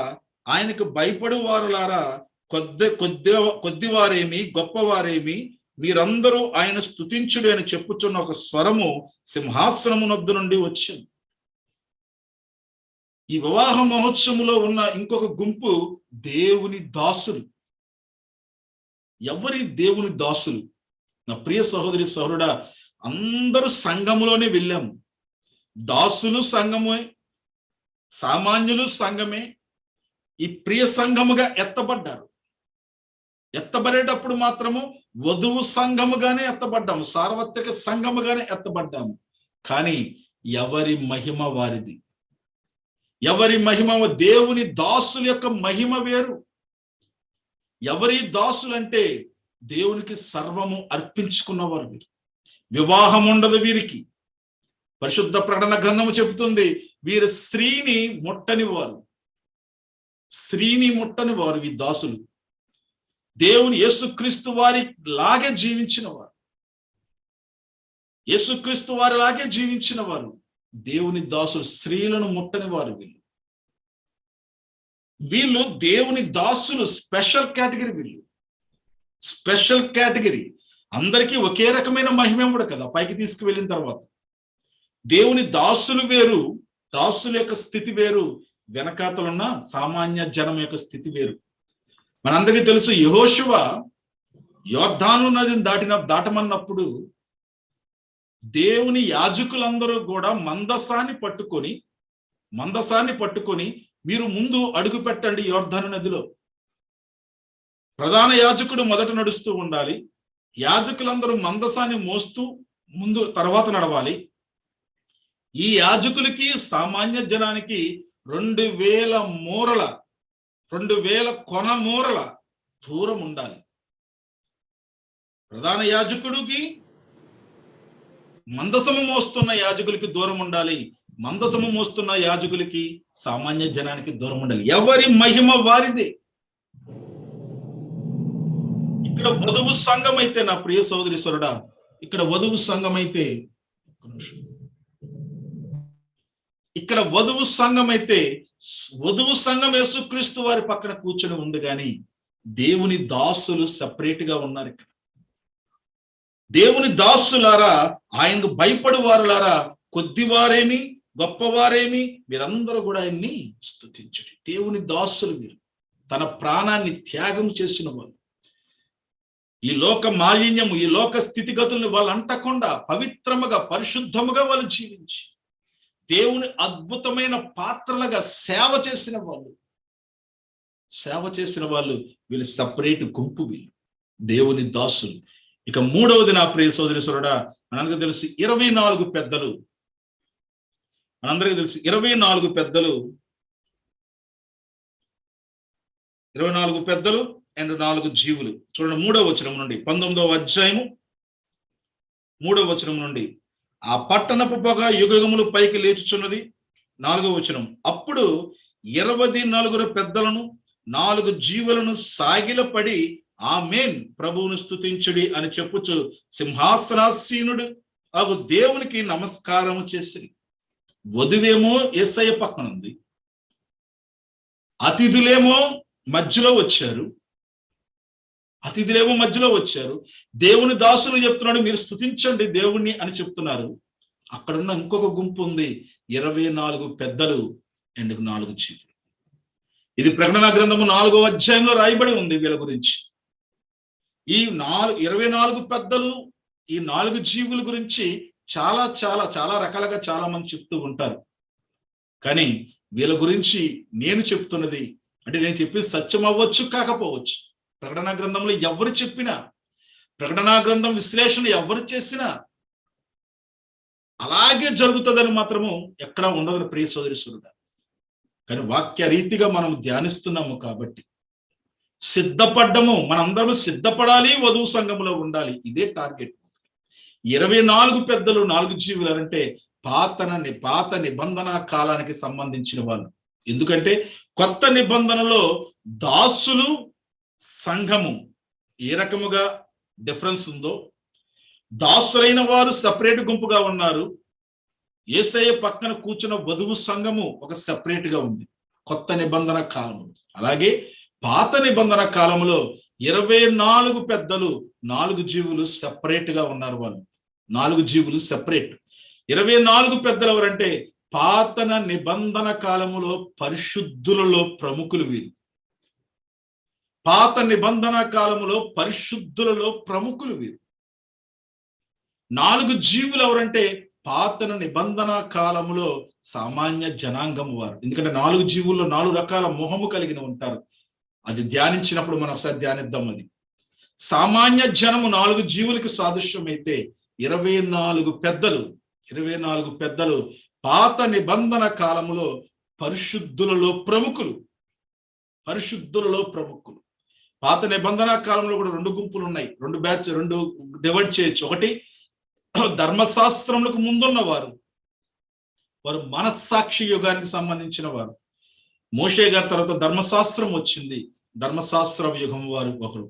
A: ఆయనకు భయపడు వారులారా, కొద్దివారేమి గొప్పవారేమి, మీరందరూ ఆయన స్తుతించుడు అని చెప్పుచున్న ఒక స్వరము సింహాసనము నొద్దు నుండి వచ్చింది. ఈ వివాహ మహోత్సవంలో ఉన్న ఇంకొక గుంపు దేవుని దాసులు. ఎవరి దేవుని దాసులు? నా ప్రియ సహోదరి సహోదరుడా, అందరూ సంఘములోనే వెళ్ళాము. దాసులు సంఘమే, సామాన్యులు సంఘమే. ఈ ప్రియ సంఘముగా ఎత్తబడ్డారు. ఎత్తబడేటప్పుడు మాత్రము వధువు సంఘముగానే ఎత్తబడ్డాము, సార్వత్రిక సంఘముగానే ఎత్తబడ్డాము. కానీ ఎవరి మహిమ వారిది. ఎవరి మహిమ? దేవుని దాసుల యొక్క మహిమ వేరు. ఎవరి దాసులు అంటే దేవునికి సర్వము అర్పించుకున్నవారు వీరు. వివాహం ఉండదు వీరికి. పరిశుద్ధ ప్రకటన గ్రంథము చెబుతుంది, వీరు స్త్రీని ముట్టని వారు. ఈ దాసులు దేవుని యేసుక్రీస్తు వారి లాగే జీవించిన వారు. యేసుక్రీస్తు వారి లాగే జీవించిన వారు దేవుని దాసులు. స్త్రీలను ముట్టని వారు వీళ్ళు దేవుని దాసులు. స్పెషల్ కేటగిరీ వీళ్ళు. Special category. అందరికీ ఒకే రకమైన మహిమ కూడా కదా పైకి తీసుకువెళ్ళిన తర్వాత. దేవుని దాసులు వేరు, దాసుల యొక్క స్థితి వేరు, వెనకాతలున్న సామాన్య జనం యొక్క స్థితి వేరు. మనందరికీ తెలుసు, యెహోషువ యోర్దాను నదిని దాటమన్నప్పుడు దేవుని యాజకులందరూ కూడా మందసాన్ని పట్టుకొని మీరు ముందు అడుగు పెట్టండి యోర్దాను నదిలో. ప్రధాన యాజకుడు మొదట నడుస్తూ ఉండాలి. యాజకులందరూ మందసాన్ని మోస్తూ తర్వాత నడవాలి. ఈ యాజకులకి సామాన్య జనానికి 2000 కొన మూరల దూరం ఉండాలి. ప్రధాన యాజకుడికి మందసము మోస్తున్న యాజకులకి దూరం ఉండాలి, మందసము మోస్తున్న యాజకులకి సామాన్య జనానికి దూరం ఉండాలి. ఎవరి మహిమ వారిదే. ఇక్కడ వధువు సంఘం అయితే, నా ప్రియ సోదరీశ్వరుడా, ఇక్కడ వధువు సంఘం అయితే, ఇక్కడ వధువు సంఘం అయితే, వధువు సంఘం యేసుక్రీస్తు వారి పక్కన కూర్చొని ఉంది, కానీ దేవుని దాసులు సెపరేట్ గా ఉన్నారు. ఇక్కడ దేవుని దాసులారా, ఆయనకు భయపడు వారులారా, కొద్దివారేమి గొప్పవారేమి మీరందరూ కూడా ఆయన్ని స్తుతించండి. దేవుని దాసులు మీరు, తన ప్రాణాన్ని త్యాగం చేసిన వాళ్ళు, ఈ లోక మాలిన్యము, ఈ లోక స్థితిగతులను వాళ్ళు అంటకుండా పవిత్రముగా పరిశుద్ధముగా వాళ్ళు జీవించి దేవుని అద్భుతమైన పాత్రలుగా సేవ చేసిన వాళ్ళు వీళ్ళు సపరేట్ గుంపు, వీళ్ళు దేవుని దాసులు. ఇక మూడవది, నా ప్రియ సోదరీశ్వరుడా, మనందరికీ తెలుసు 24 పెద్దలు, మనందరికీ తెలుసు 24 పెద్దలు, 24 పెద్దలు అండ్ 4 జీవులు. చూడండి 3వ వచనం నుండి 19వ అధ్యాయము 3వ వచనం నుండి, ఆ పట్టణపు పొగ యుగములు పైకి లేచుచున్నది. 4వ వచనం, అప్పుడు 24 పెద్దలను 4 జీవులను సాగిలపడి ఆమేన్ ప్రభువును స్తుతించుడి అని చెప్పుచు సింహాసనాసీనుడు అగు దేవునికి నమస్కారము చేసి. వధువేమో యేసయ్య పక్కన ఉంది, అతిథులేమో మధ్యలో వచ్చారు, దేవుని దాసులు చెప్తున్నాడు మీరు స్తుతించండి దేవుణ్ణి అని చెప్తున్నారు. అక్కడున్న ఇంకొక గుంపు ఉంది, 24 పెద్దలు అండ్ 4 జీవులు. ఇది ప్రకటన గ్రంథము 4వ అధ్యాయంలో రాయబడి ఉంది వీళ్ళ గురించి. ఈ 24 పెద్దలు, ఈ 4 జీవుల గురించి చాలా చాలా చాలా రకాలుగా చాలా మంది చెప్తూ ఉంటారు. కానీ వీళ్ళ గురించి నేను చెప్తున్నది, అంటే నేను చెప్పేది సత్యం అవ్వచ్చు కాకపోవచ్చు, ప్రకటన గ్రంథంలో ఎవరు చెప్పినా, ప్రకటనా గ్రంథం విశ్లేషణ ఎవరు చేసినా అలాగే జరుగుతుందని మాత్రము ఎక్కడా ఉండదు ప్రియ సోదరీశ్వరుడా. కానీ వాక్య రీతిగా మనం ధ్యానిస్తున్నాము కాబట్టి సిద్ధపడ్డము, మనందరము సిద్ధపడాలి, వధువు సంఘములో ఉండాలి, ఇదే టార్గెట్. 24 పెద్దలు 4 జీవులు అంటే పాత నిబంధన కాలానికి సంబంధించిన వాళ్ళు. ఎందుకంటే కొత్త నిబంధనలో దాసులు సంఘము ఏ రకముగా డిఫరెన్స్ ఉందో, దాసులైన వారు సపరేట్ గుంపుగా ఉన్నారు, యేసయ్య పక్కన కూర్చున్న వధువు సంఘము ఒక సెపరేట్ గా ఉంది కొత్త నిబంధన కాలము. అలాగే పాత నిబంధన కాలంలో 24 పెద్దలు 4 జీవులు సెపరేట్ గా ఉన్నారు. వాళ్ళు 4 జీవులు సెపరేట్. 24 పెద్దలు ఎవరంటే పాత నిబంధన కాలములో పరిశుద్ధులలో ప్రముఖులు వీరు. పాత నిబంధన కాలములో పరిశుద్ధులలో ప్రముఖులు వీరు. 4 జీవులు ఎవరంటే పాత నిబంధన కాలములో సామాన్య జనాంగము వారు. ఎందుకంటే 4 జీవుల్లో 4 రకాల మొహము కలిగిన ఉంటారు. అది ధ్యానించినప్పుడు మనం ఒకసారి ధ్యానిద్దాం. అది సామాన్య జనము 4 జీవులకి సాదృశ్యం అయితే 24 పెద్దలు పాత నిబంధన కాలములో పరిశుద్ధులలో ప్రముఖులు. పాత నిబంధన కాలంలో కూడా 2 గుంపులు ఉన్నాయి, 2 డివైడ్ చేయొచ్చు. ఒకటి ధర్మశాస్త్రములకు ముందున్న వారు మనస్సాక్షి యుగానికి సంబంధించిన వారు. మోషే గారి తర్వాత ధర్మశాస్త్రం వచ్చింది, ధర్మశాస్త్ర యుగం వారు ఒకరు.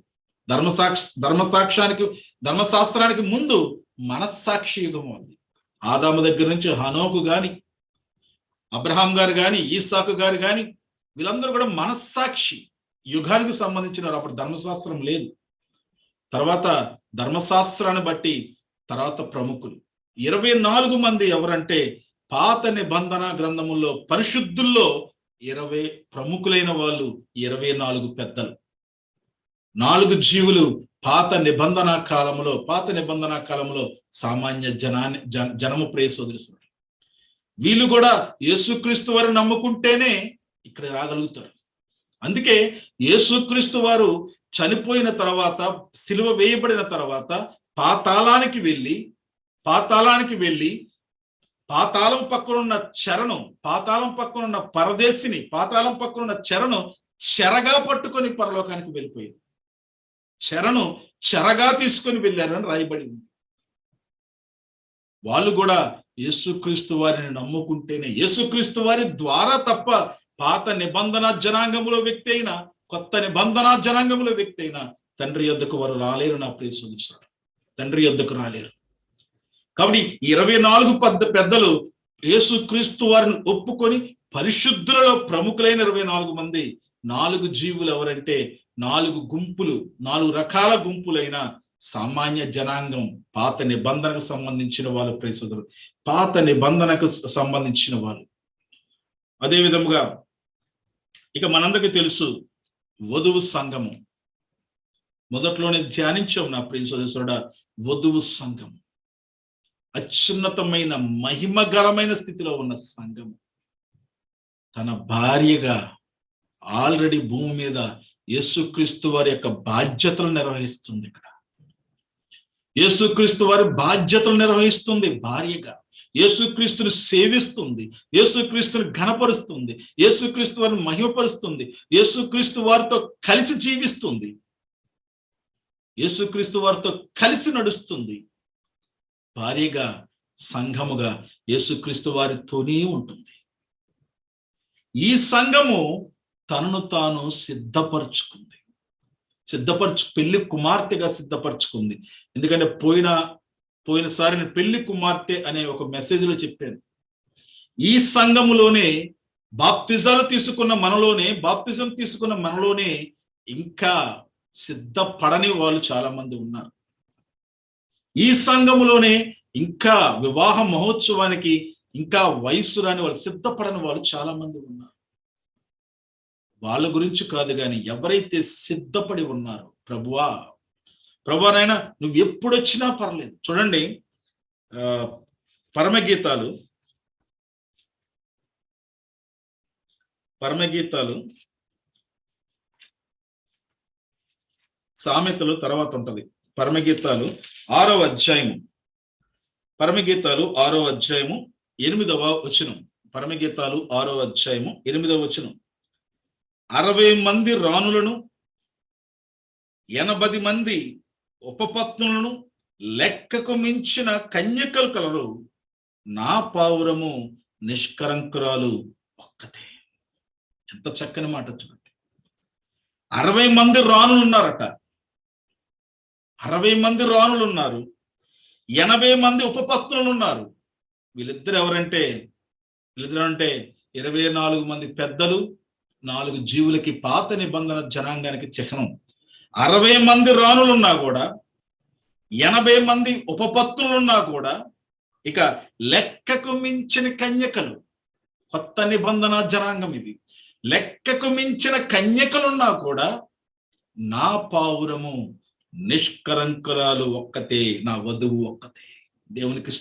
A: ధర్మశాస్త్రానికి ముందు మనస్సాక్షి యుగం ఉంది. ఆదాము దగ్గర నుంచి హనోకు గాని, అబ్రహాం గారు గాని, ఈసాకు గారు గాని, వీళ్ళందరూ కూడా మనస్సాక్షి యుగానికి సంబంధించిన వారు. అప్పుడు ధర్మశాస్త్రం లేదు. తర్వాత ధర్మశాస్త్రాన్ని బట్టి తర్వాత ప్రముఖులు 24 మంది ఎవరంటే పాత నిబంధన గ్రంథముల్లో పరిశుద్ధుల్లో 20 ప్రముఖులైన వాళ్ళు 24 పెద్దలు. 4 జీవులు పాత నిబంధన కాలంలో సామాన్య జనము ప్రియ సోదరులు. వీళ్ళు కూడా యేసుక్రీస్తు వారు నమ్ముకుంటేనే ఇక్కడ రాగలుగుతారు. అందుకే యేసుక్రీస్తు వారు చనిపోయిన తర్వాత, సిలువ వేయబడిన తర్వాత పాతాళానికి వెళ్ళి పాతాళం పక్కనున్న చెరను, పాతాళం పక్కనున్న పరదేశిని, పాతాళం పక్కనున్న చెరను చెరగా పట్టుకొని పరలోకానికి వెళ్ళిపోయారు. చెరగా తీసుకొని వెళ్ళారని రాయబడింది. వాళ్ళు కూడా యేసుక్రీస్తు వారిని నమ్ముకుంటేనే, యేసుక్రీస్తు వారి ద్వారా తప్ప పాత నిబంధన జనాంగములో వ్యక్తి అయినా, కొత్త నిబంధన జనాంగములో వ్యక్తి అయినా తండ్రి యొద్దకు వారు రాలేరు. నా ప్రియ సోదరులారా, తండ్రి యొద్దకు రాలేరు. కాబట్టి 24 పెద్దలు యేసుక్రీస్తు వారిని ఒప్పుకొని పరిశుద్ధులలో ప్రముఖులైన 24 మంది 4 జీవులు ఎవరంటే 4 గుంపులు, 4 రకాల గుంపులైన సామాన్య జనాంగం, పాత నిబంధనకు సంబంధించిన వాళ్ళు. ప్రియ సోదరులు, పాత నిబంధనకు సంబంధించిన వాళ్ళు. అదే విధముగా ఇక మనందరికీ తెలుసు వధువు సంఘము. మొదట్లోనే ధ్యానించాం నా ప్రియ సోదరుడా, వధువు సంఘం అత్యున్నతమైన మహిమగరమైన స్థితిలో ఉన్న సంఘము తన భార్యగా ఆల్రెడీ భూమి మీద యేసుక్రీస్తు వారి యొక్క బాధ్యతలు నిర్వహిస్తుంది. ఇక్కడ యేసుక్రీస్తు వారి బాధ్యతలు నిర్వహిస్తుంది భార్యగా. యేసుక్రీస్తుని సేవిస్తుంది, యేసుక్రీస్తుని ఘనపరుస్తుంది, యేసుక్రీస్తు వారిని మహిమపరుస్తుంది, యేసుక్రీస్తు వారితో కలిసి జీవిస్తుంది, యేసుక్రీస్తు వారితో కలిసి నడుస్తుంది. భార్యగా, సంఘముగా యేసుక్రీస్తు వారితోనే ఉంటుంది. ఈ సంఘము తనను తాను సిద్ధపరచుకుంది, పెళ్లి కుమార్తెగా సిద్ధపరచుకుంది. ఎందుకంటే పోయినసారి నేను పెళ్లి కుమార్తె అనే ఒక మెసేజ్లో చెప్పాను. ఈ సంఘములోనే బాప్తిజం తీసుకున్న మనలోనే ఇంకా సిద్ధపడని వాళ్ళు చాలా మంది ఉన్నారు. ఈ సంఘములోనే ఇంకా వివాహ మహోత్సవానికి ఇంకా వయసు రాని వాళ్ళు, సిద్ధపడని వాళ్ళు చాలా మంది ఉన్నారు. వాళ్ళ గురించి కాదు కానీ ఎవరైతే సిద్ధపడి ఉన్నారో, ప్రభువా నాయన నువ్వు ఎప్పుడు వచ్చినా పర్లేదు. చూడండి, పరమగీతాలు సామెతలు తర్వాత ఉంటది. పరమగీతాలు 6వ అధ్యాయము 8వ వచనం. పరమగీతాలు 6వ అధ్యాయము 8వ వచనం. 60 మంది రాణులను 80 మంది ఉపపత్నులను లెక్కకు మించిన కన్యకలు కలరు, నా పావురము నిష్కరంకురాలు ఒక్కతే. ఎంత చక్కని మాట చూడండి. 60 మంది రాణులు ఉన్నారట, 60 మంది రాణులు ఉన్నారు, 80 మంది ఉపపత్నులు ఉన్నారు. వీళ్ళిద్దరు ఎవరంటే 24 మంది పెద్దలు, 4 జీవులకి, పాత నిబంధన జనాంగానికి చిహ్నం. 60 మంది రాణులున్నా కూడా, 80 మంది ఉపపత్నులున్నా కూడా, ఇక లెక్కకు మించిన కన్యకలు, కొత్త నిబంధన జనాంగం ఇది. లెక్కకు మించిన కన్యకలున్నా కూడా నా పావురము నిష్కరంకురాలు ఒక్కతే, నా వధువు ఒక్కతే. దేవునికి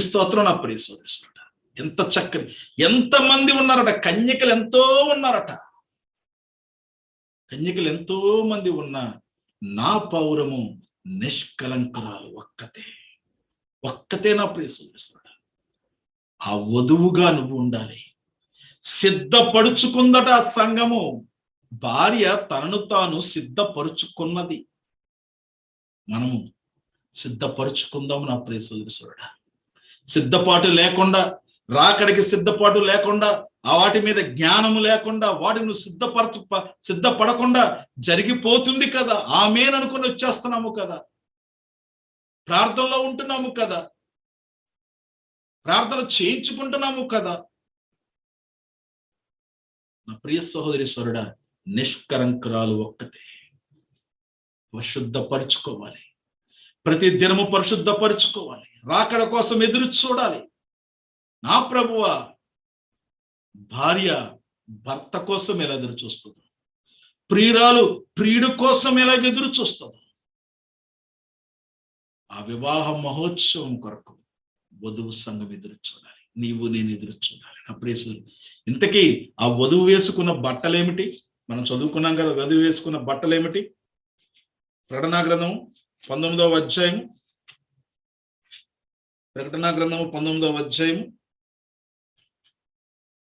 A: స్తోత్రం నా ప్రియ సోదరుడా. ఎంత చక్కని, ఎంతమంది ఉన్నారట, కన్యకలు ఎంతో ఉన్నారట. కన్యకలు ఎంతో మంది ఉన్నా నా పౌరము నిష్కలంకురాలు ఒక్కతే నా ప్రియ సోదరుడా. ఆ వధువుగా నువ్వు ఉండాలి. సిద్ధపరుచుకుందట ఆ సంఘము. భార్య తనను తాను సిద్ధపరుచుకున్నది. మనము సిద్ధపరుచుకుందాము నా ప్రియ సోదరుడా. సిద్ధపాటు లేకుండా, రాకడికి సిద్ధపాటు లేకుండా, ఆ వాటి మీద జ్ఞానము లేకుండా, వాటిని సిద్ధపడకుండా జరిగిపోతుంది కదా. ఆమేన్ అనుకుని వచ్చేస్తున్నాము కదా, ప్రార్థనలో ఉంటున్నాము కదా, ప్రార్థన చేయించుకుంటున్నాము కదా. నా ప్రియ సహోదరి సోదరుడా, నిష్కరంకురాలు ఒక్కతే. పరిశుద్ధపరుచుకోవాలి, ప్రతి దినము పరిశుద్ధపరుచుకోవాలి, రాకడ కోసం ఎదురు చూడాలి. నా ప్రభువా, భార్య భర్త కోసం ఎలా ఎదురు చూస్తుంది, ప్రియురాలు ప్రియుడు కోసం ఎలా ఎదురు చూస్తుంది, ఆ వివాహ మహోత్సవం కొరకు వధువు సంఘం ఎదురు చూడాలి. నీవు నేను ఎదురు చూడాలి. నా ప్రియ, ఇంతకీ ఆ వధువు వేసుకున్న బట్టలేమిటి? మనం చదువుకున్నాం కదా, వధువు వేసుకున్న బట్టలేమిటి? ప్రకటనా గ్రంథము 19వ అధ్యాయము,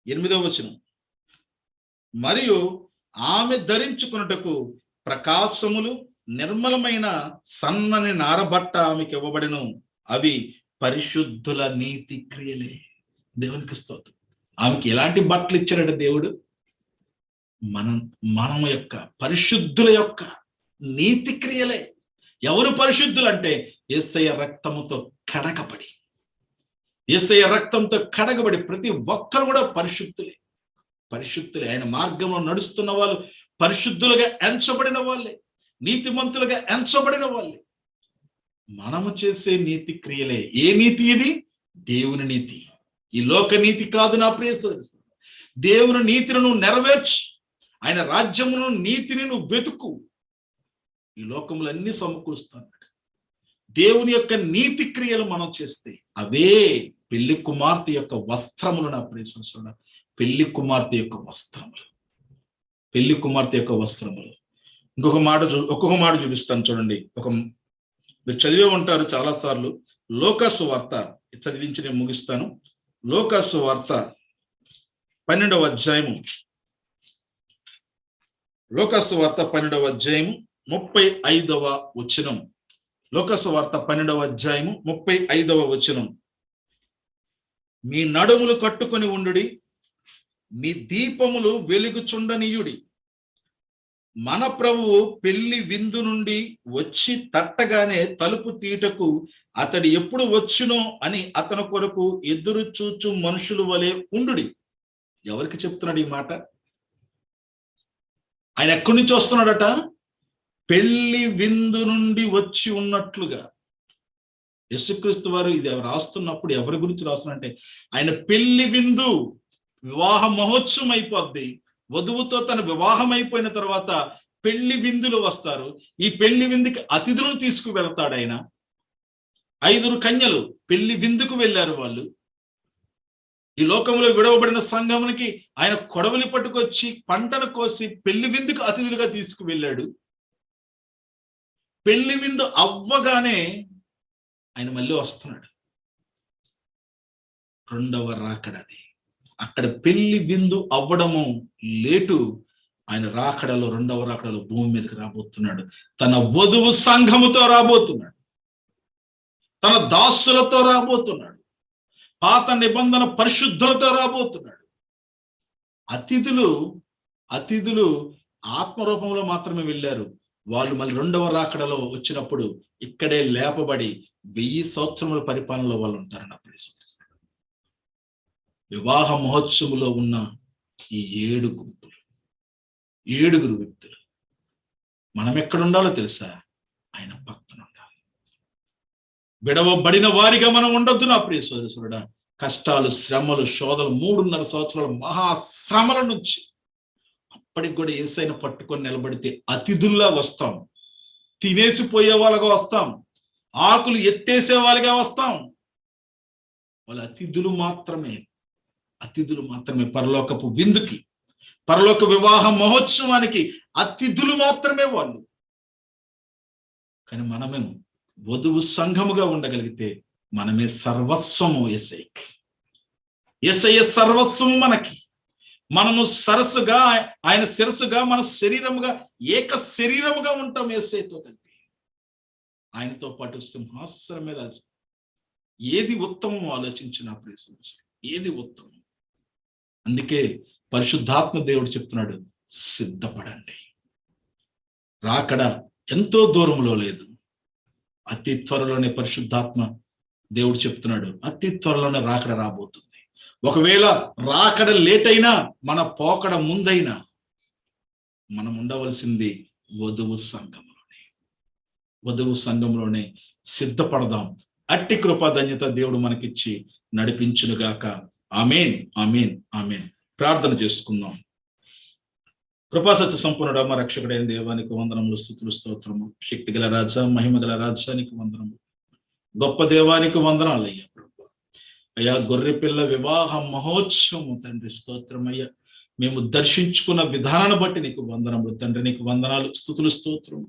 A: 8వ వచనం. మరియు ఆమె ధరించుకున్నటకు ప్రకాశములు నిర్మలమైన సన్నని నారబట్ట ఆమెకి ఇవ్వబడెను. అవి పరిశుద్ధుల నీతి క్రియలే. దేవునికి స్తోత్రం. ఆమెకి ఎలాంటి బట్టలు ఇచ్చాడట దేవుడు? మనం యొక్క పరిశుద్ధుల యొక్క నీతి క్రియలే. ఎవరు పరిశుద్ధులు అంటే యేసయ్య రక్తముతో కడగబడి, యేసయ్య రక్తంతో కడగబడి ప్రతి ఒక్కరు కూడా పరిశుద్ధులే. ఆయన మార్గంలో నడుస్తున్న వాళ్ళు పరిశుద్ధులుగా ఎంచబడిన వాళ్ళే, నీతిమంతులుగా ఎంచబడిన వాళ్ళే. మనము చేసే నీతి క్రియలే. ఏ నీతి ఇది? దేవుని నీతి. ఈ లోక నీతి కాదు నా ప్రియ సోదరులారా. దేవుని నీతిని నువ్వు నెరవేర్చు, ఆయన రాజ్యమును నీతిని నువ్వు వెతుకు, ఈ లోకములు అన్ని సమకూరుస్తున్నాడు. దేవుని యొక్క నీతి క్రియలు మనం చేస్తే అవే పెళ్లి కుమార్తె యొక్క వస్త్రములు. నా ప్రియ సోదరులారా, ఒక్కొక్క మాట చూపిస్తాను చూడండి. మీరు చదివే ఉంటారు చాలా సార్లు. లోకాసు వార్త చదివించి నేను ముగిస్తాను. లోకాసు వార్త 12వ అధ్యాయము, లోకాసు వార్త 12వ అధ్యాయము 35వ వచనం. లోకాసు వార్త 12వ అధ్యాయము 35వ వచనం. మీ నడుములు కట్టుకొని ఉండుడి, మీ దీపములు వెలుగుచుండనీయుడి. మన ప్రభువు పెళ్లి విందు నుండి వచ్చి తట్టగానే తలుపు తీటకు అతడు ఎప్పుడు వచ్చునో అని అతని కొరకు ఎదురు చూచు మనుషులు వలె ఉండుడి. ఎవరికి చెప్తున్నాడు ఈ మాట? ఆయన ఎక్కడి నుంచి వస్తున్నాడట? పెళ్లి విందు నుండి వచ్చి ఉన్నట్లుగా. యేసుక్రీస్తు వారు ఇది రాస్తున్నప్పుడు ఎవరి గురించి రాస్తున్నారంటే, ఆయన పెళ్లి విందు, వివాహ మహోత్సవం అయిపోద్ది. వధువుతో తన వివాహం అయిపోయిన తర్వాత పెళ్లి విందులు వస్తారు. ఈ పెళ్లి విందుకి అతిథులను తీసుకువెళ్తాడు ఆయన. 5 కన్యలు పెళ్లి విందుకు వెళ్ళారు. వాళ్ళు ఈ లోకంలో విడవబడిన సంఘమునికి ఆయన కొడవలి పట్టుకొచ్చి పంటను కోసి పెళ్లి విందుకు అతిథులుగా తీసుకువెళ్ళాడు. పెళ్లి విందు అవ్వగానే ఆయన మళ్ళీ వస్తున్నాడు. 2వ రాకడది. అక్కడ పెళ్లి విందు అవ్వడము లేటు. ఆయన రాకడలో, 2వ రాకడలో భూమి మీదకి రాబోతున్నాడు. తన వధువు సంఘముతో రాబోతున్నాడు, తన దాసులతో రాబోతున్నాడు, పాత నిబంధన పరిశుద్ధులతో రాబోతున్నాడు. అతిథులు ఆత్మరూపంలో మాత్రమే వెళ్ళారు. వాళ్ళు మళ్ళీ 2వ రాకడలో వచ్చినప్పుడు ఇక్కడే లేపబడి 1000 సంవత్సరముల పరిపాలనలో వాళ్ళు ఉంటారని అప్పుడు. వివాహ మహోత్సవంలో ఉన్న ఈ 7 గుంపులు, 7 వ్యక్తులు, మనం ఎక్కడ ఉండాలో తెలుసా? ఆయన పక్కన ఉండాలి. విడవబడిన వారిగా మనం ఉండొద్దు నా ప్రియ సోదరుడా. కష్టాలు, శ్రమలు, శోధనలు, 3.5 సంవత్సరాల మహాశ్రమల నుంచి అప్పటికి కూడా యేసయ్యను పట్టుకొని నిలబడితే అతిథుల్లా వస్తాం, తినేసిపోయే వాళ్ళగా వస్తాం, ఆకులు ఎత్తేసే వాళ్ళగా వస్తాం. వాళ్ళు అతిథులు మాత్రమే. పరలోకపు విందుకి, పరలోక వివాహ మహోత్సవానికి అతిథులు మాత్రమే వాళ్ళు. కానీ మనమే వధువు సంఘముగా ఉండగలిగితే మనమే సర్వస్వము యేసయ్యకి. యేసయ్య సర్వస్వము మనకి. మనము సరస్సుగా, ఆయన శిరస్సుగా, మన శరీరముగా, ఏక శరీరముగా ఉంటాం యేసయ్యతో కలిపి. ఆయనతో పాటు సింహాసనం మీద ఏది ఉత్తమం ఆలోచించిన ప్రియమైన, ఏది ఉత్తమం? అందుకే పరిశుద్ధాత్మ దేవుడు చెప్తున్నాడు, సిద్ధపడండి. రాకడ ఎంతో దూరంలో లేదు, అతి త్వరలోనే. పరిశుద్ధాత్మ దేవుడు చెప్తున్నాడు, అతి త్వరలోనే రాకడ రాబోతుంది. ఒకవేళ రాకడ లేట్ అయినా, మన పోకడ ముందైనా, మనం ఉండవలసింది వధువు సంఘంలోనే సిద్ధపడదాం. అట్టి కృపా ధన్యత దేవుడు మనకిచ్చి నడిపించునుగాక. ఆమేన్, ఆమేన్, ఆమేన్. ప్రార్థన చేసుకుందాం. కృపాసత్య సంపూర్ణుడా, మా రక్షకుడైన దేవానికి వందనములు, స్తుతులు, స్తోత్రము. శక్తి గల రాజా, మహిమ గల రాజ్యానికి వందనములు. గొప్ప దేవానికి వందనాలు అయ్యా ప్రభు. అయ్యా, గొర్రె పిల్ల వివాహ మహోత్సవము తండ్రి, స్తోత్రమయ్యా. మేము దర్శించుకున్న విధానాన్ని బట్టి నీకు వందనములు తండ్రి, నీకు వందనాలు, స్తుతులు, స్తోత్రము.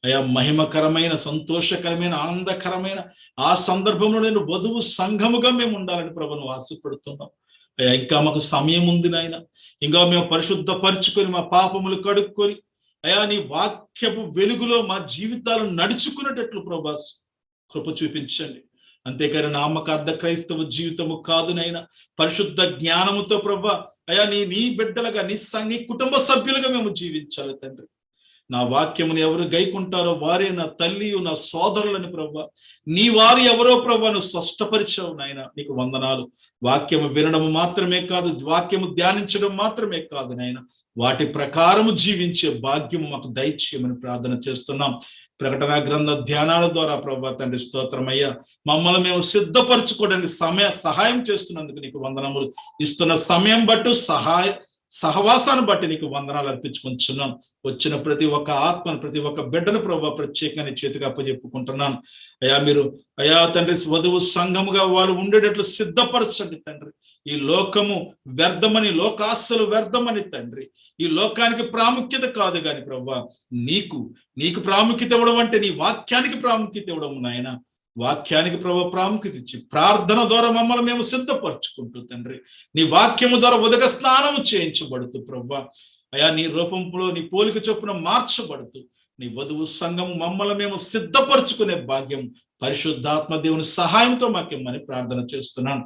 A: అయ్యా, మహిమకరమైన, సంతోషకరమైన, ఆనందకరమైన ఆ సందర్భంలో నేను వధువు సంఘముగా మేము ఉండాలని ప్రభును ఆశపడుతున్నాం. అయ్యా, ఇంకా మాకు సమయం ఉంది నాయన. ఇంకా మేము పరిశుద్ధపరుచుకొని, మా పాపములు కడుక్కొని, అయ్యా నీ వాక్యపు వెలుగులో మా జీవితాలను నడుచుకునేటట్లు ప్రభా కృప చూపించండి. అంతేకాని నామకార్థ క్రైస్తవ జీవితము కాదు నైనా, పరిశుద్ధ జ్ఞానముతో ప్రభా అయా నీ బిడ్డలుగా నీ కుటుంబ సభ్యులుగా మేము జీవించాలి తండ్రి. నా వాక్యమును ఎవరు గైకుంటారో వారే నా తల్లియు నా సోదరులని ప్రభా, నీ వారు ఎవరో ప్రభా నువ్వు స్పష్టపరిచావు నాయన. నీకు వందనాలు. వాక్యము వినడం మాత్రమే కాదు, వాక్యము ధ్యానించడం మాత్రమే కాదు నాయన, వాటి ప్రకారము జీవించే భాగ్యము మాకు దయచేయమని ప్రార్థన చేస్తున్నాం. ప్రకటన గ్రంథ ధ్యానాల ద్వారా ప్రభా తండ్రి స్తోత్రమయ్యా, మమ్మల్ని మేము సిద్ధపరచుకోవడానికి సహాయం చేస్తున్నందుకు నీకు వందనములు. ఇస్తున్న సమయం బట్టు సహవాసాన్ని బట్టి నీకు వందనాలు అర్పించుకుంటున్నాం. వచ్చిన ప్రతి ఒక్క ఆత్మను, ప్రతి ఒక్క బిడ్డను ప్రభావ ప్రత్యేకంగా చేతిగా అప్పచెప్పుకుంటున్నాను. అయా తండ్రి, వధువు సంఘముగా వాళ్ళు ఉండేటట్లు సిద్ధపరచండి తండ్రి. ఈ లోకము వ్యర్థమని, లోకాశలు వ్యర్థమని తండ్రి, ఈ లోకానికి ప్రాముఖ్యత కాదు కానీ ప్రభా నీకు ప్రాముఖ్యత ఇవ్వడం అంటే నీ వాక్యానికి ప్రాముఖ్యత ఇవ్వడం నాయన. వాక్యానికి ప్రభు ప్రాముఖ్యత ఇచ్చి ప్రార్థన ద్వారా మమ్మల్ని మేము సిద్ధపరచుకుంటూ తండ్రి, నీ వాక్యము ద్వారా ఉదక స్నానము చేయించబడుతూ ప్రభా అయా నీ రూపంలో నీ పోలిక చొప్పున మార్చబడుతూ నీ వధువు సంఘము మమ్మల్ని మేము సిద్ధపరచుకునే భాగ్యం పరిశుద్ధాత్మ దేవుని సహాయంతో మాకేమని ప్రార్థన చేస్తున్నాను.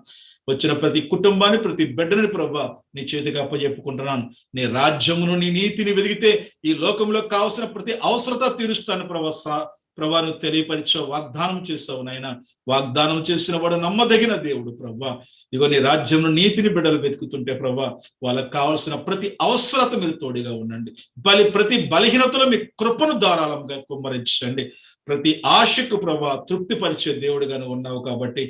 A: వచ్చిన ప్రతి కుటుంబాన్ని, ప్రతి బిడ్డని ప్రభా నీ చేతిగా అప్పచెప్పుకుంటున్నాను. నీ రాజ్యమును, నీ నీతిని వెదిగితే ఈ లోకంలో కావాల్సిన ప్రతి అవసరత తీరుస్తాను ప్రభా నువ్వు తెలియపరిచావు, వాగ్దానం చేసావు నాయన. వాగ్దానం చేసిన వాడు నమ్మదగిన దేవుడు ప్రభా. ఇగో నీ రాజ్యంలో నీతిని బిడ్డలు వెతుకుతుంటే ప్రభా వాళ్ళకి కావాల్సిన ప్రతి అవసరత మీరు తోడుగా ఉండండి. ప్రతి బలహీనతలో మీ కృపను ధారాళంగా కుమ్మరించండి. ప్రతి ఆశకు ప్రభా తృప్తిపరిచే దేవుడిగాను ఉన్నావు కాబట్టి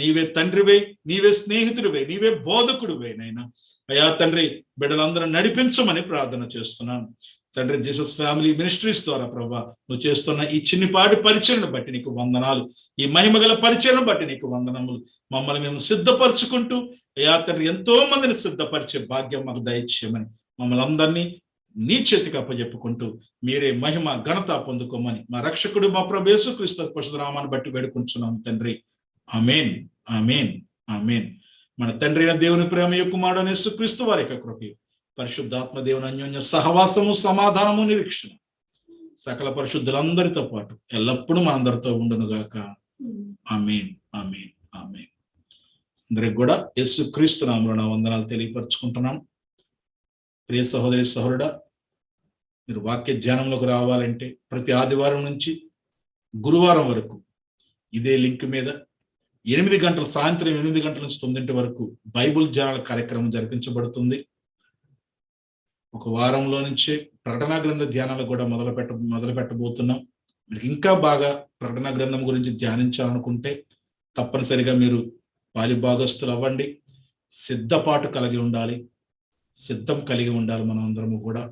A: నీవే తండ్రివే, నీవే స్నేహితుడివే, నీవే బోధకుడివే నైనా. అయా తండ్రి, బిడ్డలందరూ నడిపించమని ప్రార్థన చేస్తున్నాను తండ్రి. జీసస్ ఫ్యామిలీ మినిస్ట్రీస్ ద్వారా ప్రభా నువ్వు చేస్తున్న ఈ చిన్నిపాటి పరిచయను బట్టి నీకు వందనాలు. ఈ మహిమగల పరిచయను బట్టి నీకు వందనములు. మమ్మల్ని మేము సిద్ధపరచుకుంటూ అయా తండ్రి ఎంతో మందిని సిద్ధపరిచే భాగ్యం మాకు దయచేయమని మమ్మల్ని అందరినీ నీ చేతికి అప్పచెప్పుకుంటూ మీరే మహిమ ఘనత పొందుకోమని మా రక్షకుడు మా ప్రభు యేసుక్రీస్తు పరిశుద్ధ నామాన్ని బట్టి వేడుకుంటున్నాం తండ్రి. ఆమేన్, ఆమేన్, ఆమేన్. మన తండ్రి అయిన దేవుని ప్రేమ, కుమారుడైన యేసుక్రీస్తు వారి యొక్క కృప, పరిశుద్ధాత్మ దేవుని అన్యోన్య సహవాసము, సమాధానము, నిరీక్షణ సకల పరిశుద్ధులందరితో పాటు ఎల్లప్పుడూ మనందరితో ఉండును గాక. ఆమేన్, ఆమేన్, ఆమేన్. అందరికి కూడా యేసుక్రీస్తు నామమున నా వందనాలు తెలియపరచుకుంటున్నాను. ప్రియ సహోదరి సహోదరుడా, మీరు వాక్య ధ్యానంలోకి రావాలంటే ప్రతి ఆదివారం నుంచి గురువారం వరకు ఇదే లింక్ మీద 8 గంటల, సాయంత్రం 8 గంటల నుంచి 9 వరకు బైబుల్ ధ్యానాల కార్యక్రమం జరిపించబడుతుంది. ఒక వారంలో నుంచే ప్రకటనా గ్రంథ ధ్యానాలు కూడా మొదలు పెట్టబోతున్నాం. మీరు ఇంకా బాగా ప్రకటనా గ్రంథం గురించి ధ్యానించాలనుకుంటే తప్పనిసరిగా మీరు పాలి భాగస్తులు అవ్వండి. సిద్ధపాటు కలిగి ఉండాలి, సిద్ధం కలిగి ఉండాలి. మనం అందరము కూడా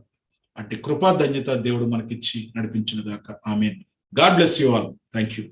A: అట్టి కృపా ధన్యత దేవుడు మనకిచ్చి నడిపించును గాక. ఆమేన్. God bless you all. Thank you.